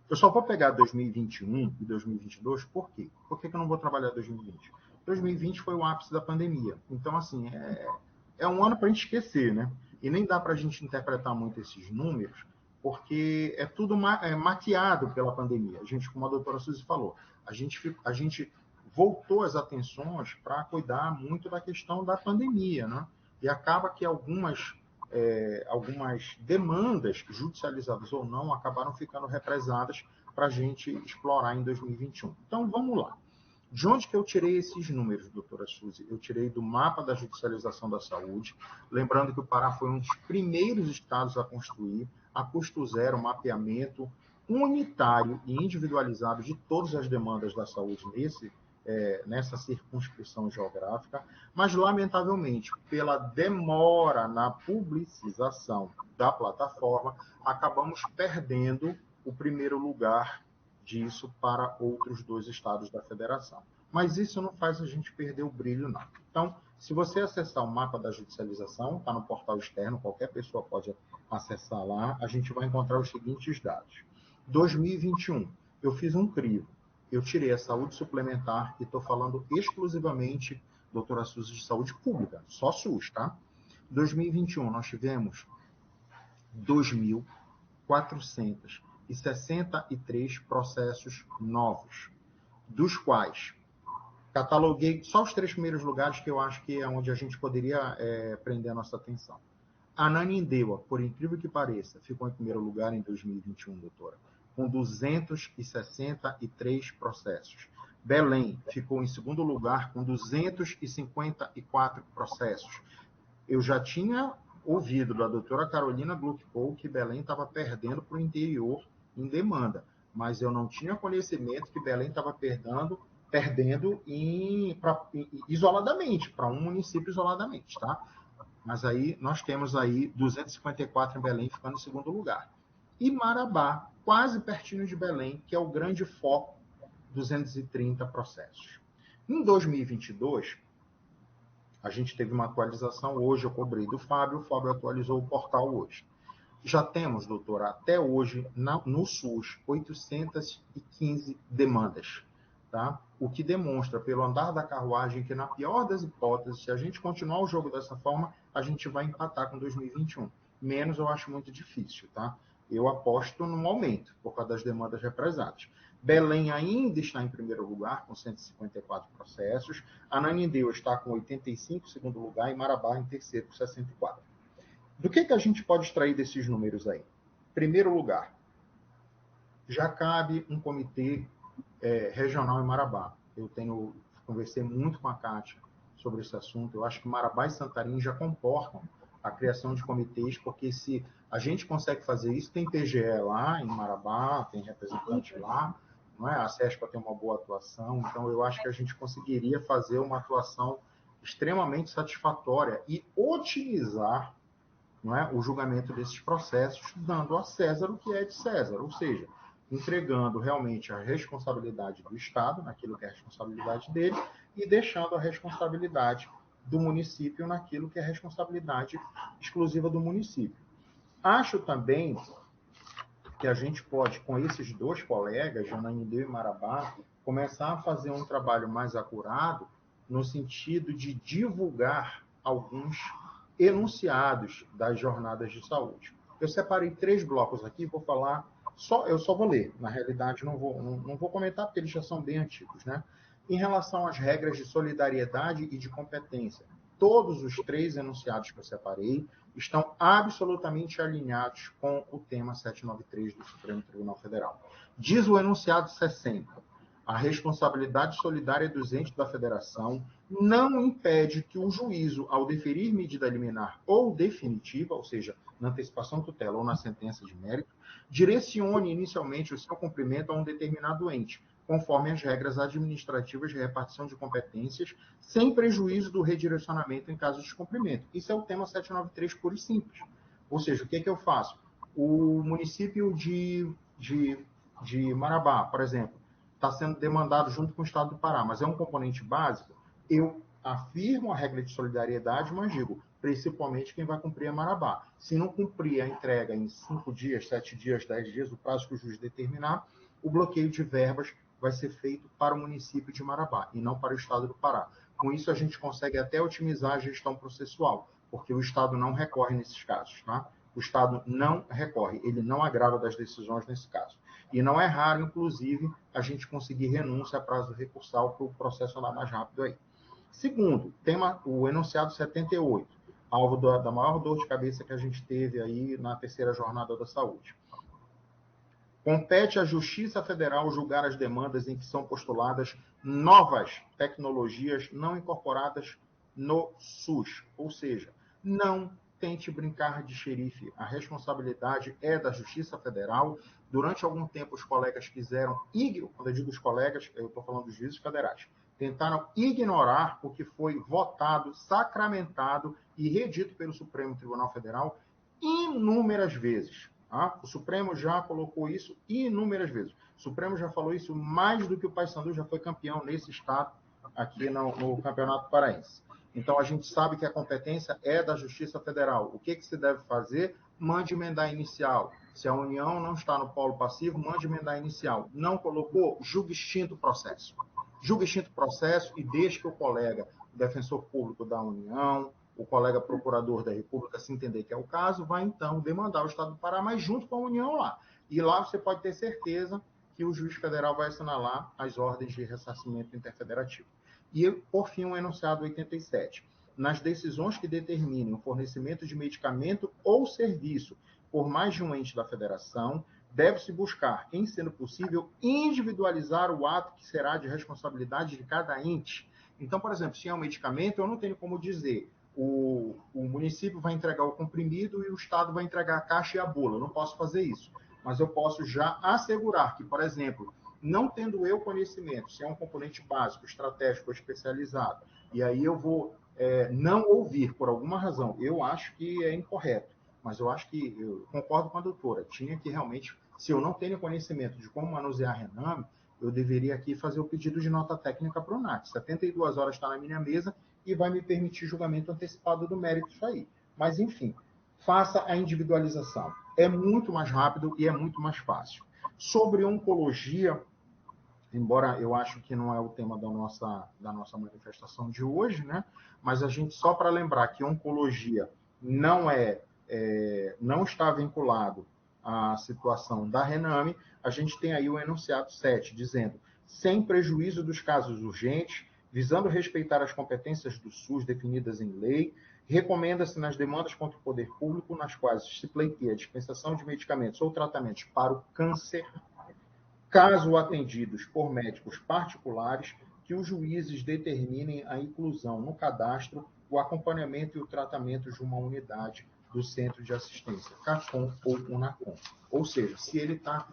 Eu só vou pegar 2021 e 2022, por quê? Por que eu não vou trabalhar 2020? 2020 foi o ápice da pandemia. Então, assim, é um ano para a gente esquecer, né? E nem dá para a gente interpretar muito esses números, porque é tudo maquiado pela pandemia. A gente, como a doutora Suzy falou, a gente voltou as atenções para cuidar muito da questão da pandemia, né? E acaba que algumas demandas, judicializadas ou não, acabaram ficando represadas para a gente explorar em 2021. Então, vamos lá. De onde que eu tirei esses números, doutora Suzy? Eu tirei do mapa da judicialização da saúde, lembrando que o Pará foi um dos primeiros estados a construir, a custo zero, mapeamento unitário e individualizado de todas as demandas da saúde nessa circunscrição geográfica, mas, lamentavelmente, pela demora na publicização da plataforma, acabamos perdendo o primeiro lugar disso para outros 2 estados da federação. Mas isso não faz a gente perder o brilho, não. Então, se você acessar o mapa da judicialização, está no portal externo, qualquer pessoa pode acessar lá, a gente vai encontrar os seguintes dados. 2021, eu fiz um crivo. Eu tirei a saúde suplementar e estou falando exclusivamente, doutora Suzy, de saúde pública, só SUS, tá? 2021, nós tivemos 2.463 processos novos, dos quais cataloguei só os 3 primeiros lugares, que eu acho que é onde a gente poderia prender a nossa atenção. Ananindeua, por incrível que pareça, ficou em primeiro lugar em 2021, doutora, com 263 processos. Belém ficou em segundo lugar com 254 processos. Eu já tinha ouvido da doutora Carolina Gluckpol que Belém estava perdendo para o interior em demanda, mas eu não tinha conhecimento que Belém estava perdendo isoladamente, para um município isoladamente, tá? Mas aí nós temos aí 254 em Belém ficando em segundo lugar. E Marabá, quase pertinho de Belém, que é o grande foco, 230 processos. Em 2022, a gente teve uma atualização hoje, eu cobrei do Fábio, o Fábio atualizou o portal hoje. Já temos, doutora, até hoje, no SUS, 815 demandas, tá? O que demonstra, pelo andar da carruagem, que na pior das hipóteses, se a gente continuar o jogo dessa forma, a gente vai empatar com 2021. Menos eu acho muito difícil, tá? Eu aposto num aumento, por causa das demandas represadas. Belém ainda está em primeiro lugar, com 154 processos. Ananindeua está com 85 em segundo lugar e Marabá em terceiro, com 64. Do que a gente pode extrair desses números aí? Primeiro lugar, já cabe um comitê regional em Marabá. Conversei muito com a Kátia sobre esse assunto. Eu acho que Marabá e Santarém já comportam a criação de comitês, porque se a gente consegue fazer isso, tem PGE lá em Marabá, tem representante lá, não é? A CESPA tem uma boa atuação, então eu acho que a gente conseguiria fazer uma atuação extremamente satisfatória e otimizar, não é, o julgamento desses processos, dando a César o que é de César, ou seja, entregando realmente a responsabilidade do Estado, naquilo que é a responsabilidade dele, e deixando a responsabilidade do município naquilo que é a responsabilidade exclusiva do município. Acho também que a gente pode, com esses dois colegas, Janaína e Marabá, começar a fazer um trabalho mais acurado no sentido de divulgar alguns enunciados das jornadas de saúde. Eu separei 3 blocos aqui, vou falar, eu só vou ler, na realidade não vou comentar porque eles já são bem antigos, né? Em relação às regras de solidariedade e de competência, todos os 3 enunciados que eu separei estão absolutamente alinhados com o tema 793 do Supremo Tribunal Federal. Diz o enunciado 60, a responsabilidade solidária dos entes da federação não impede que o juízo, ao deferir medida liminar ou definitiva, ou seja, na antecipação tutela ou na sentença de mérito, direcione inicialmente o seu cumprimento a um determinado ente, conforme as regras administrativas de repartição de competências, sem prejuízo do redirecionamento em caso de descumprimento. Isso é o tema 793 puro e simples. Ou seja, o que é que eu faço? O município de Marabá, por exemplo, está sendo demandado junto com o Estado do Pará, mas é um componente básico, eu afirmo a regra de solidariedade, mas digo, principalmente quem vai cumprir é Marabá. Se não cumprir a entrega em 5 dias, 7 dias, 10 dias, o prazo que o juiz determinar, o bloqueio de verbas vai ser feito para o município de Marabá e não para o Estado do Pará. Com isso, a gente consegue até otimizar a gestão processual, porque o Estado não recorre nesses casos, tá? O Estado não recorre, ele não agrava das decisões nesse caso. E não é raro, inclusive, a gente conseguir renúncia a prazo recursal para o processo andar mais rápido aí. Segundo, tema, o enunciado 78, alvo da maior dor de cabeça que a gente teve aí na terceira jornada da saúde. Compete à Justiça Federal julgar as demandas em que são postuladas novas tecnologias não incorporadas no SUS. Ou seja, não tente brincar de xerife. A responsabilidade é da Justiça Federal. Durante algum tempo, os colegas quiseram, quando eu digo os colegas, eu estou falando dos juízes federais, tentaram ignorar o que foi votado, sacramentado e redito pelo Supremo Tribunal Federal inúmeras vezes. O Supremo já colocou isso inúmeras vezes. O Supremo já falou isso mais do que o Paysandu já foi campeão nesse estado, aqui no Campeonato Paraense. Então, a gente sabe que a competência é da Justiça Federal. O que se deve fazer? Mande emendar inicial. Se a União não está no polo passivo, mande emendar inicial. Não colocou? Julgue extinto o processo. Julgue extinto o processo e deixe que o colega, o defensor público da União, o colega procurador da República, se entender que é o caso, vai então demandar o Estado do Pará, mas junto com a União lá. E lá você pode ter certeza que o juiz federal vai assinalar as ordens de ressarcimento interfederativo. E, por fim, o enunciado 87. Nas decisões que determinem o fornecimento de medicamento ou serviço por mais de um ente da federação, deve-se buscar, em sendo possível, individualizar o ato que será de responsabilidade de cada ente. Então, por exemplo, se é um medicamento, eu não tenho como dizer o município vai entregar o comprimido e o Estado vai entregar a caixa e a bula. Eu não posso fazer isso. Mas eu posso já assegurar que, por exemplo, não tendo eu conhecimento, se é um componente básico, estratégico ou especializado, e aí eu vou não ouvir por alguma razão, eu acho que é incorreto. Mas eu acho que, eu concordo com a doutora, tinha que realmente, se eu não tenho conhecimento de como manusear a Rename, eu deveria aqui fazer o pedido de nota técnica para o NAT. 72 horas está na minha mesa e vai me permitir julgamento antecipado do mérito disso aí. Mas, enfim, faça a individualização. É muito mais rápido e é muito mais fácil. Sobre oncologia, embora eu acho que não é o tema da nossa manifestação de hoje, né? Mas a gente, só para lembrar que oncologia não está vinculado à situação da Rename, a gente tem aí o enunciado 7, dizendo, sem prejuízo dos casos urgentes, visando respeitar as competências do SUS definidas em lei, recomenda-se nas demandas contra o poder público, nas quais se pleiteia a dispensação de medicamentos ou tratamentos para o câncer, caso atendidos por médicos particulares, que os juízes determinem a inclusão no cadastro, o acompanhamento e o tratamento de uma unidade do Centro de Assistência, CACOM ou UNACOM. Ou seja, se ele está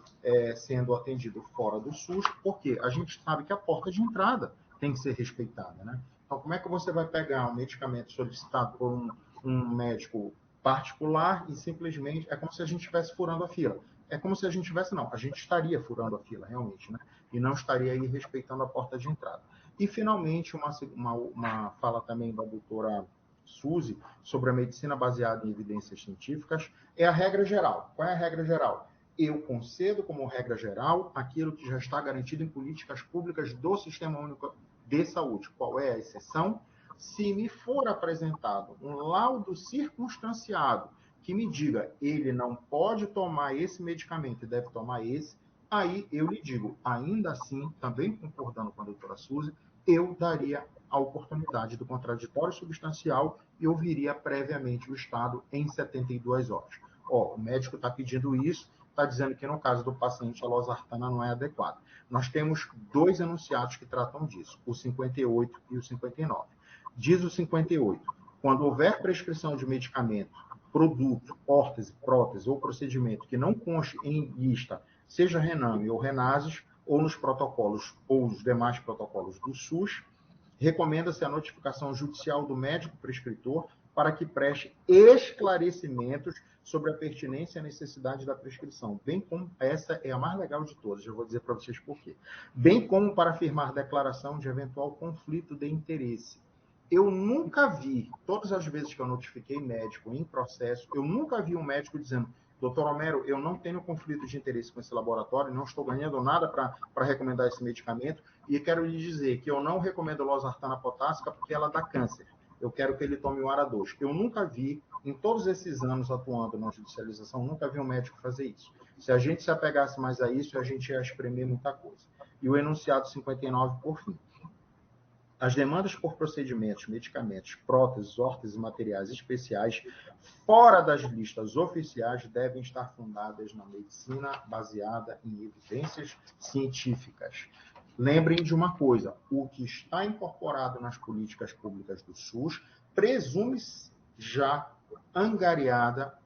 sendo atendido fora do SUS, porque a gente sabe que a porta de entrada tem que ser respeitada, né? Então, como é que você vai pegar um medicamento solicitado por um médico particular e simplesmente é como se a gente estivesse furando a fila? É como se a gente tivesse, não, a gente estaria furando a fila, realmente, né? E não estaria aí respeitando a porta de entrada. E, finalmente, uma fala também da doutora Suzy sobre a medicina baseada em evidências científicas é a regra geral. Qual é a regra geral? Eu concedo como regra geral aquilo que já está garantido em políticas públicas do Sistema Único de Saúde. Qual é a exceção? Se me for apresentado um laudo circunstanciado que me diga ele não pode tomar esse medicamento e deve tomar esse, aí eu lhe digo, ainda assim, também concordando com a doutora Suzy, eu daria a oportunidade do contraditório substancial e ouviria previamente o Estado em 72 horas. O médico está pedindo isso, está dizendo que no caso do paciente a losartana não é adequada. Nós temos 2 enunciados que tratam disso, o 58 e o 59. Diz o 58, quando houver prescrição de medicamento, produto, órtese, prótese ou procedimento que não conste em lista, seja Rename ou Renases, ou nos protocolos ou os demais protocolos do SUS, recomenda-se a notificação judicial do médico prescritor para que preste esclarecimentos sobre a pertinência e a necessidade da prescrição, bem como, essa é a mais legal de todas, eu vou dizer para vocês por quê, bem como para afirmar declaração de eventual conflito de interesse. Eu nunca vi, todas as vezes que eu notifiquei médico em processo, eu nunca vi um médico dizendo, doutor Homero, eu não tenho conflito de interesse com esse laboratório, não estou ganhando nada para recomendar esse medicamento, e quero lhe dizer que eu não recomendo losartana potássica porque ela dá câncer. Eu quero que ele tome o ARA-2. Eu nunca vi, em todos esses anos atuando na judicialização, nunca vi um médico fazer isso. Se a gente se apegasse mais a isso, a gente ia espremer muita coisa. E o enunciado 59, por fim. As demandas por procedimentos, medicamentos, próteses, órteses e materiais especiais fora das listas oficiais devem estar fundadas na medicina baseada em evidências científicas. Lembrem de uma coisa, o que está incorporado nas políticas públicas do SUS presume já angariada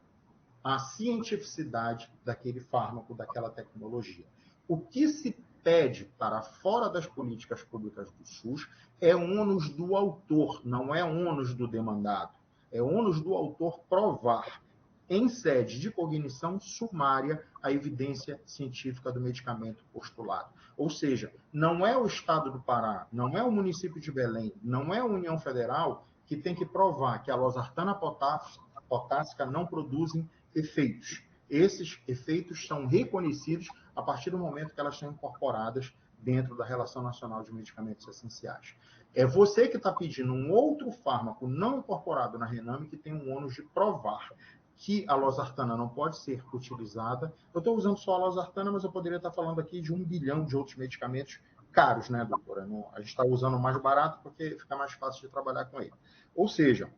a cientificidade daquele fármaco, daquela tecnologia. O que se pede para fora das políticas públicas do SUS é ônus do autor, não é ônus do demandado. É ônus do autor provar, em sede de cognição sumária, a evidência científica do medicamento postulado. Ou seja, não é o Estado do Pará, não é o município de Belém, não é a União Federal que tem que provar que a losartana potássica não produzem efeitos. Esses efeitos são reconhecidos a partir do momento que elas são incorporadas dentro da Relação Nacional de Medicamentos Essenciais. É você que está pedindo um outro fármaco não incorporado na Rename que tem um ônus de provar que a losartana não pode ser utilizada. Eu estou usando só a losartana, mas eu poderia estar falando aqui de 1 bilhão de outros medicamentos caros, né, doutora? Não, a gente está usando o mais barato porque fica mais fácil de trabalhar com ele. Ou seja,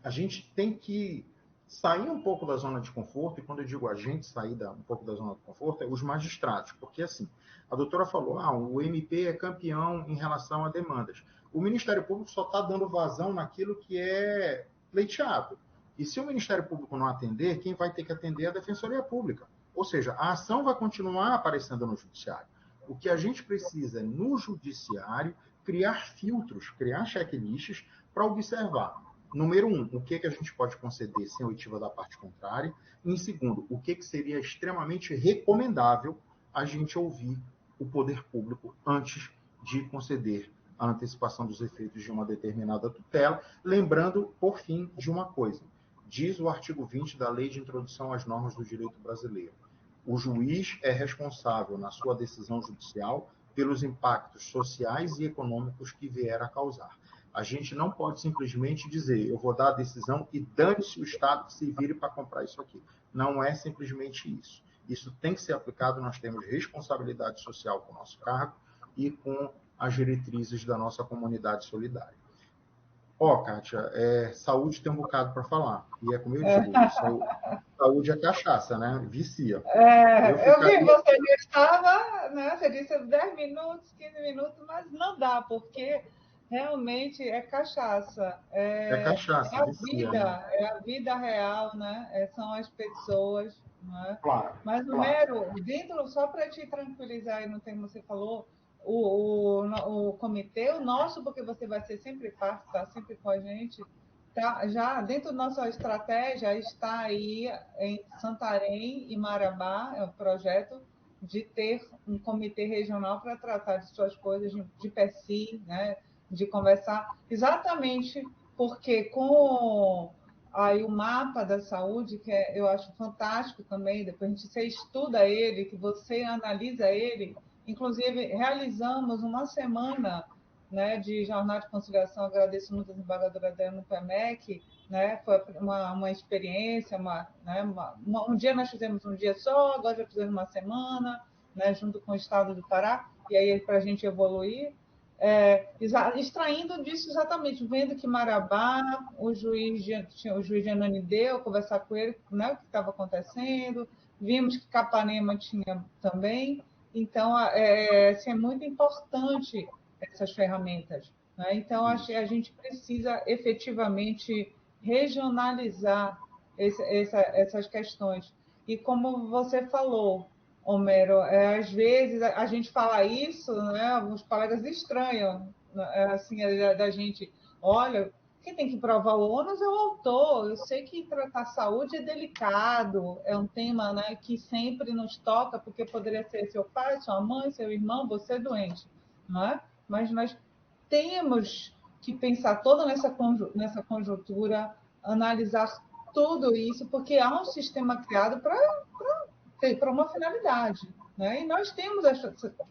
a gente tem que sair um pouco da zona de conforto, e quando eu digo a gente sair um pouco da zona de conforto, é os magistrados, porque assim, a doutora falou, o MP é campeão em relação a demandas. O Ministério Público só está dando vazão naquilo que é pleiteado. E se o Ministério Público não atender, quem vai ter que atender é a Defensoria Pública. Ou seja, a ação vai continuar aparecendo no Judiciário. O que a gente precisa é, no Judiciário, criar filtros, criar checklists para observar. Número 1, o que a gente pode conceder sem oitiva da parte contrária. E, em segundo, o que seria extremamente recomendável a gente ouvir o poder público antes de conceder a antecipação dos efeitos de uma determinada tutela. Lembrando, por fim, de uma coisa. Diz o artigo 20 da Lei de Introdução às Normas do Direito Brasileiro. O juiz é responsável, na sua decisão judicial, pelos impactos sociais e econômicos que vier a causar. A gente não pode simplesmente dizer, eu vou dar a decisão e dane-se o Estado que se vire para comprar isso aqui. Não é simplesmente isso. Isso tem que ser aplicado, nós temos responsabilidade social com o nosso cargo e com as diretrizes da nossa comunidade solidária. Kátia, saúde tem um bocado para falar. E é como eu digo, saúde é cachaça, né? Vicia. Eu vi, você estava, né? Você disse 10 minutos, 15 minutos, mas não dá, porque realmente é cachaça, É cachaça, vicia, né? é a vida real, né? São as pessoas, né? Claro, Mas, claro. Romero, dentro, só para te tranquilizar aí no tema que você falou, o comitê, o nosso, porque você vai ser sempre parte, está sempre com a gente, tá, já dentro da nossa estratégia está aí em Santarém e Marabá, é o projeto de ter um comitê regional para tratar de suas coisas de PSI, né? De conversar, exatamente porque com aí o mapa da saúde, que eu acho fantástico também, depois a gente você estuda ele, que você analisa ele, inclusive realizamos uma semana, né, de jornada de conciliação, agradeço muito a desembargadora Adriana no PEMEC, né, foi uma experiência, um dia nós fizemos um dia só, agora já fizemos uma semana, né, junto com o Estado do Pará, e aí para a gente evoluir, extraindo disso exatamente, vendo que Marabá, o juiz de Ananideu, conversar com ele, né, o que estava acontecendo, vimos que Capanema tinha também, então assim, é muito importante essas ferramentas, né? Então acho que a gente precisa efetivamente regionalizar essas questões. E como você falou, Homero, às vezes a gente fala isso, né? Alguns colegas estranham, assim, da gente. Olha, quem tem que provar o ônus é o autor. Eu sei que tratar saúde é delicado, é um tema, né, que sempre nos toca, porque poderia ser seu pai, sua mãe, seu irmão, você doente, não é? Mas nós temos que pensar toda nessa conjuntura, analisar tudo isso, porque há um sistema criado para uma finalidade. Né? E nós temos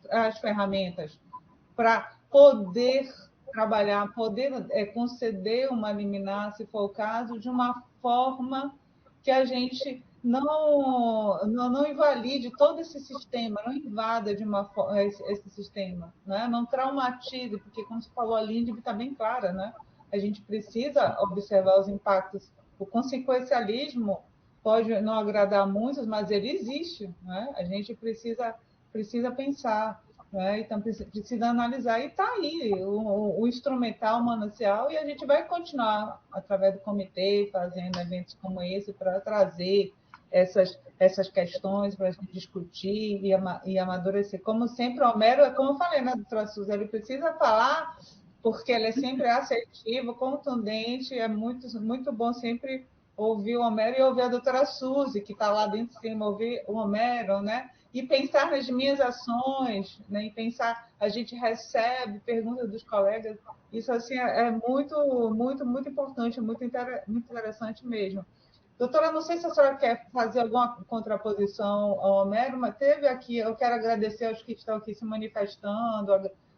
as ferramentas para poder trabalhar, poder conceder uma liminar, se for o caso, de uma forma que a gente não invalide todo esse sistema, não invada de uma esse sistema, né? Não traumatize, porque, como você falou, a linha está bem clara, né? A gente precisa observar os impactos. O consequencialismo pode não agradar a muitos, mas ele existe, né? A gente precisa pensar, né? Então precisa analisar, e está aí o instrumental, o manancial, e a gente vai continuar através do comitê fazendo eventos como esse para trazer essas questões para a gente discutir e amadurecer. Como sempre, o Homero, como eu falei, né, doutora Suzy, ele precisa falar porque ele é sempre assertivo, contundente, é muito bom sempre ouvir o Homero e ouvir a doutora Suzy, que está lá dentro de cima, ouvir o Homero, né? E pensar nas minhas ações, né? E pensar, a gente recebe perguntas dos colegas, isso assim é muito importante, muito interessante mesmo. Doutora, não sei se a senhora quer fazer alguma contraposição ao Homero, mas teve aqui, eu quero agradecer aos que estão aqui se manifestando,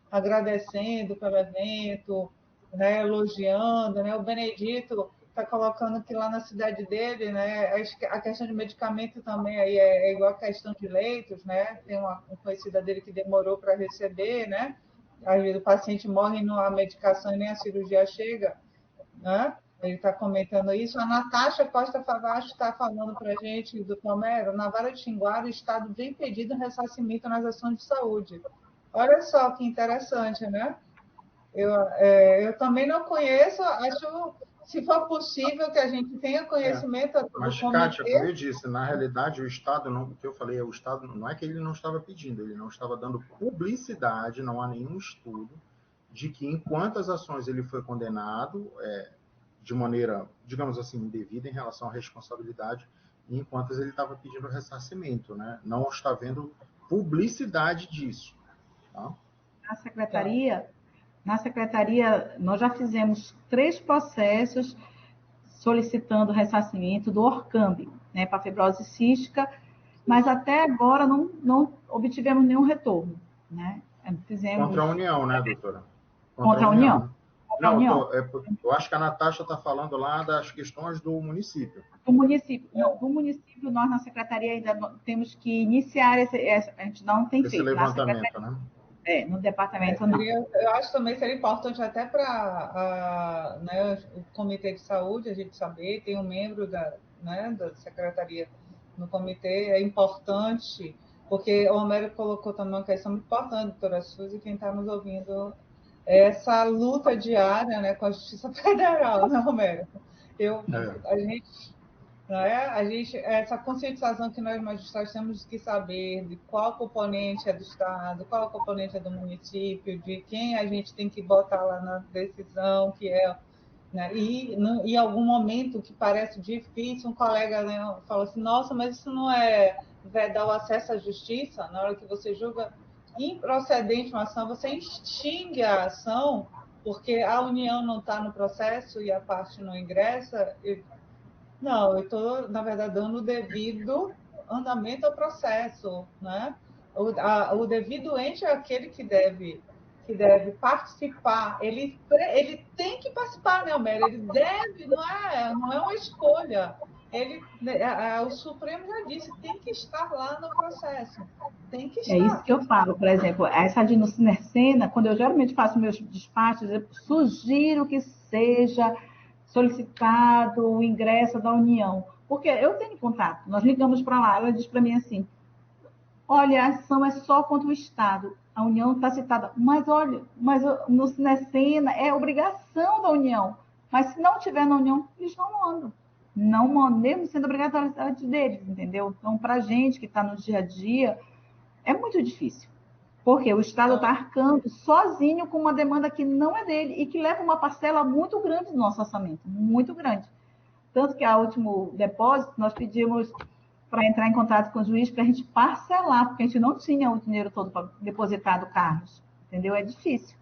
agradecendo pelo evento, né, elogiando, né? O Benedito está colocando que lá na cidade dele, né, a questão de medicamento também aí é igual a questão de leitos, né? Tem uma conhecida dele que demorou para receber, né? Às vezes o paciente morre e não há medicação e nem a cirurgia chega, né? Ele está comentando isso. A Natasha Costa Favacho está falando para a gente, do Homero, na Vara de Xinguara, o Estado vem pedindo ressarcimento nas ações de saúde. Olha só que interessante, né? Eu também não conheço, acho, se for possível, que a gente tenha conhecimento do Mas, Kátia, como comitê. eu disse, na realidade, o Estado, não, o que eu falei, o Estado não é que ele não estava pedindo, ele não estava dando publicidade, não há nenhum estudo de que, enquanto as ações ele foi condenado, de maneira, digamos assim, indevida em relação à responsabilidade, enquanto ele estava pedindo ressarcimento, né? Não está vendo publicidade disso. Tá? Na secretaria, nós já fizemos 3 processos solicitando ressarcimento do Orcambi, né, para fibrose cística, mas até agora não obtivemos nenhum retorno, né? Fizemos Contra a União, né, doutora? contra a União. Não, eu acho que a Natasha está falando lá das questões do município. Do município, nós na secretaria ainda temos que iniciar a gente não tem esse feito. levantamento, né? No departamento não. Eu acho também seria importante até para né, o Comitê de Saúde, a gente saber, tem um membro da secretaria no comitê, é importante, porque o Homero colocou também uma questão muito importante, doutora Suzy, quem está nos ouvindo essa luta diária, né, com a Justiça Federal, né, Romero? A gente, não é? Essa conscientização que nós magistrados temos que saber de qual componente é do Estado, qual componente é do município, de quem a gente tem que botar lá na decisão, que é, né? E em algum momento que parece difícil, um colega, né, fala assim, nossa, mas isso não é vedar o acesso à justiça? Na hora que você julga improcedente uma ação, você extingue a ação porque a união não está no processo e a parte não ingressa. Não, eu estou, na verdade, dando o devido andamento ao processo, né? O devido ente é aquele que deve participar. Ele tem que participar, né, Almério? Ele deve, não é uma escolha. O Supremo já disse, tem que estar lá no processo. Tem que É isso estar. que eu falo, por exemplo, essa dinocina, quando eu geralmente faço meus despachos, eu sugiro que seja solicitado o ingresso da União, porque eu tenho contato, nós ligamos para lá, ela diz para mim assim, olha, a ação é só contra o Estado, a União está citada, mas olha, no Cinecena é obrigação da União, mas se não tiver na União, eles não mandam, mesmo sendo obrigatoriedade deles, entendeu? Então, para a gente que está no dia a dia, é muito difícil. Porque o Estado está arcando sozinho com uma demanda que não é dele e que leva uma parcela muito grande do nosso orçamento, muito grande. Tanto que, a último depósito, nós pedimos para entrar em contato com o juiz para a gente parcelar, porque a gente não tinha o dinheiro todo para depositar do Carlos. Entendeu? É difícil.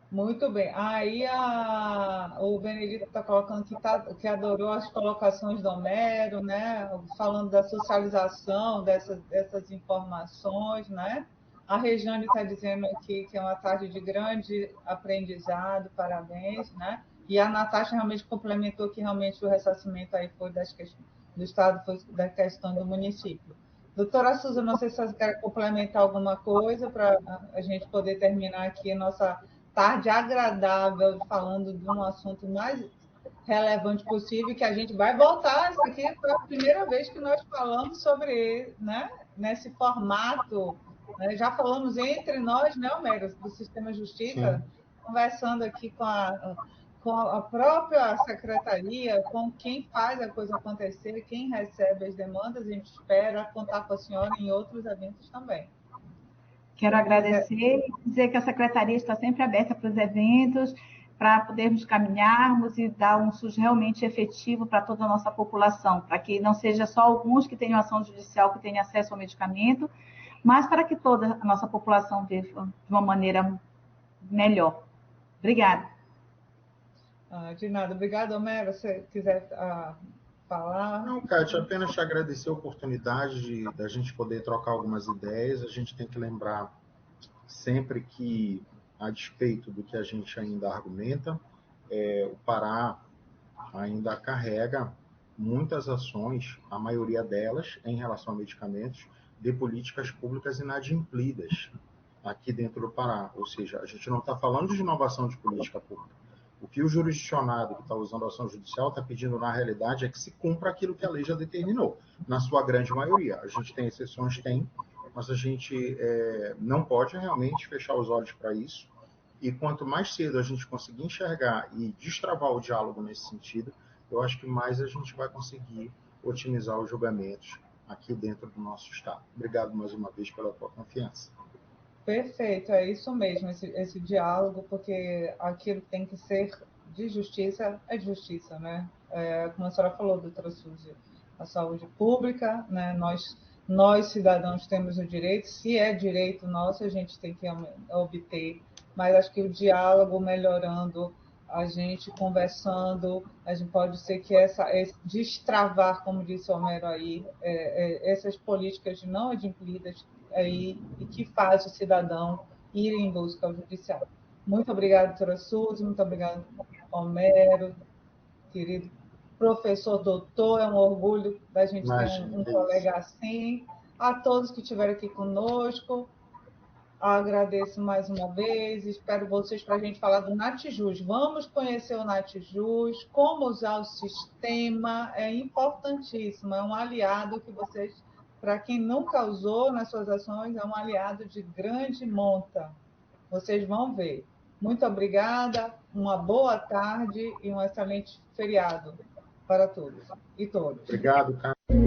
Muito bem. Aí o Benedito está colocando que adorou as colocações do Homero, né? Falando da socialização dessas informações, né? A Rejane está dizendo aqui que é uma tarde de grande aprendizado, parabéns, né? E a Natasha realmente complementou que realmente o ressarcimento aí foi do Estado, foi da questão do município. Doutora Suza, não sei se você quer complementar alguma coisa para a gente poder terminar aqui a nossa tarde agradável, falando de um assunto mais relevante possível, que a gente vai voltar. Isso aqui foi a primeira vez que nós falamos sobre, né, nesse formato. Né? Já falamos entre nós, né, Homero, do Sistema Justiça, Sim. conversando aqui com a própria secretaria, com quem faz a coisa acontecer, quem recebe as demandas. A gente espera contar com a senhora em outros eventos também. Quero agradecer e dizer que a secretaria está sempre aberta para os eventos, para podermos caminharmos e dar um SUS realmente efetivo para toda a nossa população, para que não seja só alguns que tenham ação judicial, que tenham acesso ao medicamento, mas para que toda a nossa população viva de uma maneira melhor. Obrigada. De nada. Obrigada, Homero. Se você quiser falar. Não, Kátia, apenas te agradecer a oportunidade da gente poder trocar algumas ideias. A gente tem que lembrar sempre que, a despeito do que a gente ainda argumenta, o Pará ainda carrega muitas ações, a maioria delas, em relação a medicamentos, de políticas públicas inadimplidas aqui dentro do Pará. Ou seja, a gente não está falando de inovação de política pública. O que o jurisdicionado que está usando a ação judicial está pedindo, na realidade, é que se cumpra aquilo que a lei já determinou, na sua grande maioria. A gente tem exceções, mas a gente não pode realmente fechar os olhos para isso. E quanto mais cedo a gente conseguir enxergar e destravar o diálogo nesse sentido, eu acho que mais a gente vai conseguir otimizar os julgamentos aqui dentro do nosso Estado. Obrigado mais uma vez pela tua confiança. Perfeito, é isso mesmo, esse diálogo, porque aquilo que tem que ser de justiça é justiça, né? Como a senhora falou, doutora Suzy, a saúde pública, né? Nós, cidadãos, temos o direito, se é direito nosso, a gente tem que obter, mas acho que o diálogo melhorando, a gente conversando, a gente pode ser que esse destravar, como disse o Homero aí, essas políticas não adimplidas aí, e que faz o cidadão ir em busca ao judiciário. Muito obrigada, doutora Suzy, muito obrigada, Homero, querido professor doutor, é um orgulho da gente ter um colega assim. A todos que estiveram aqui conosco, agradeço mais uma vez, espero vocês para a gente falar do Natjus. Vamos conhecer o Natjus, como usar o sistema, é importantíssimo, é um aliado que vocês para quem nunca usou nas suas ações, é um aliado de grande monta. Vocês vão ver. Muito obrigada, uma boa tarde e um excelente feriado para todos e todas. Obrigado, Cátia.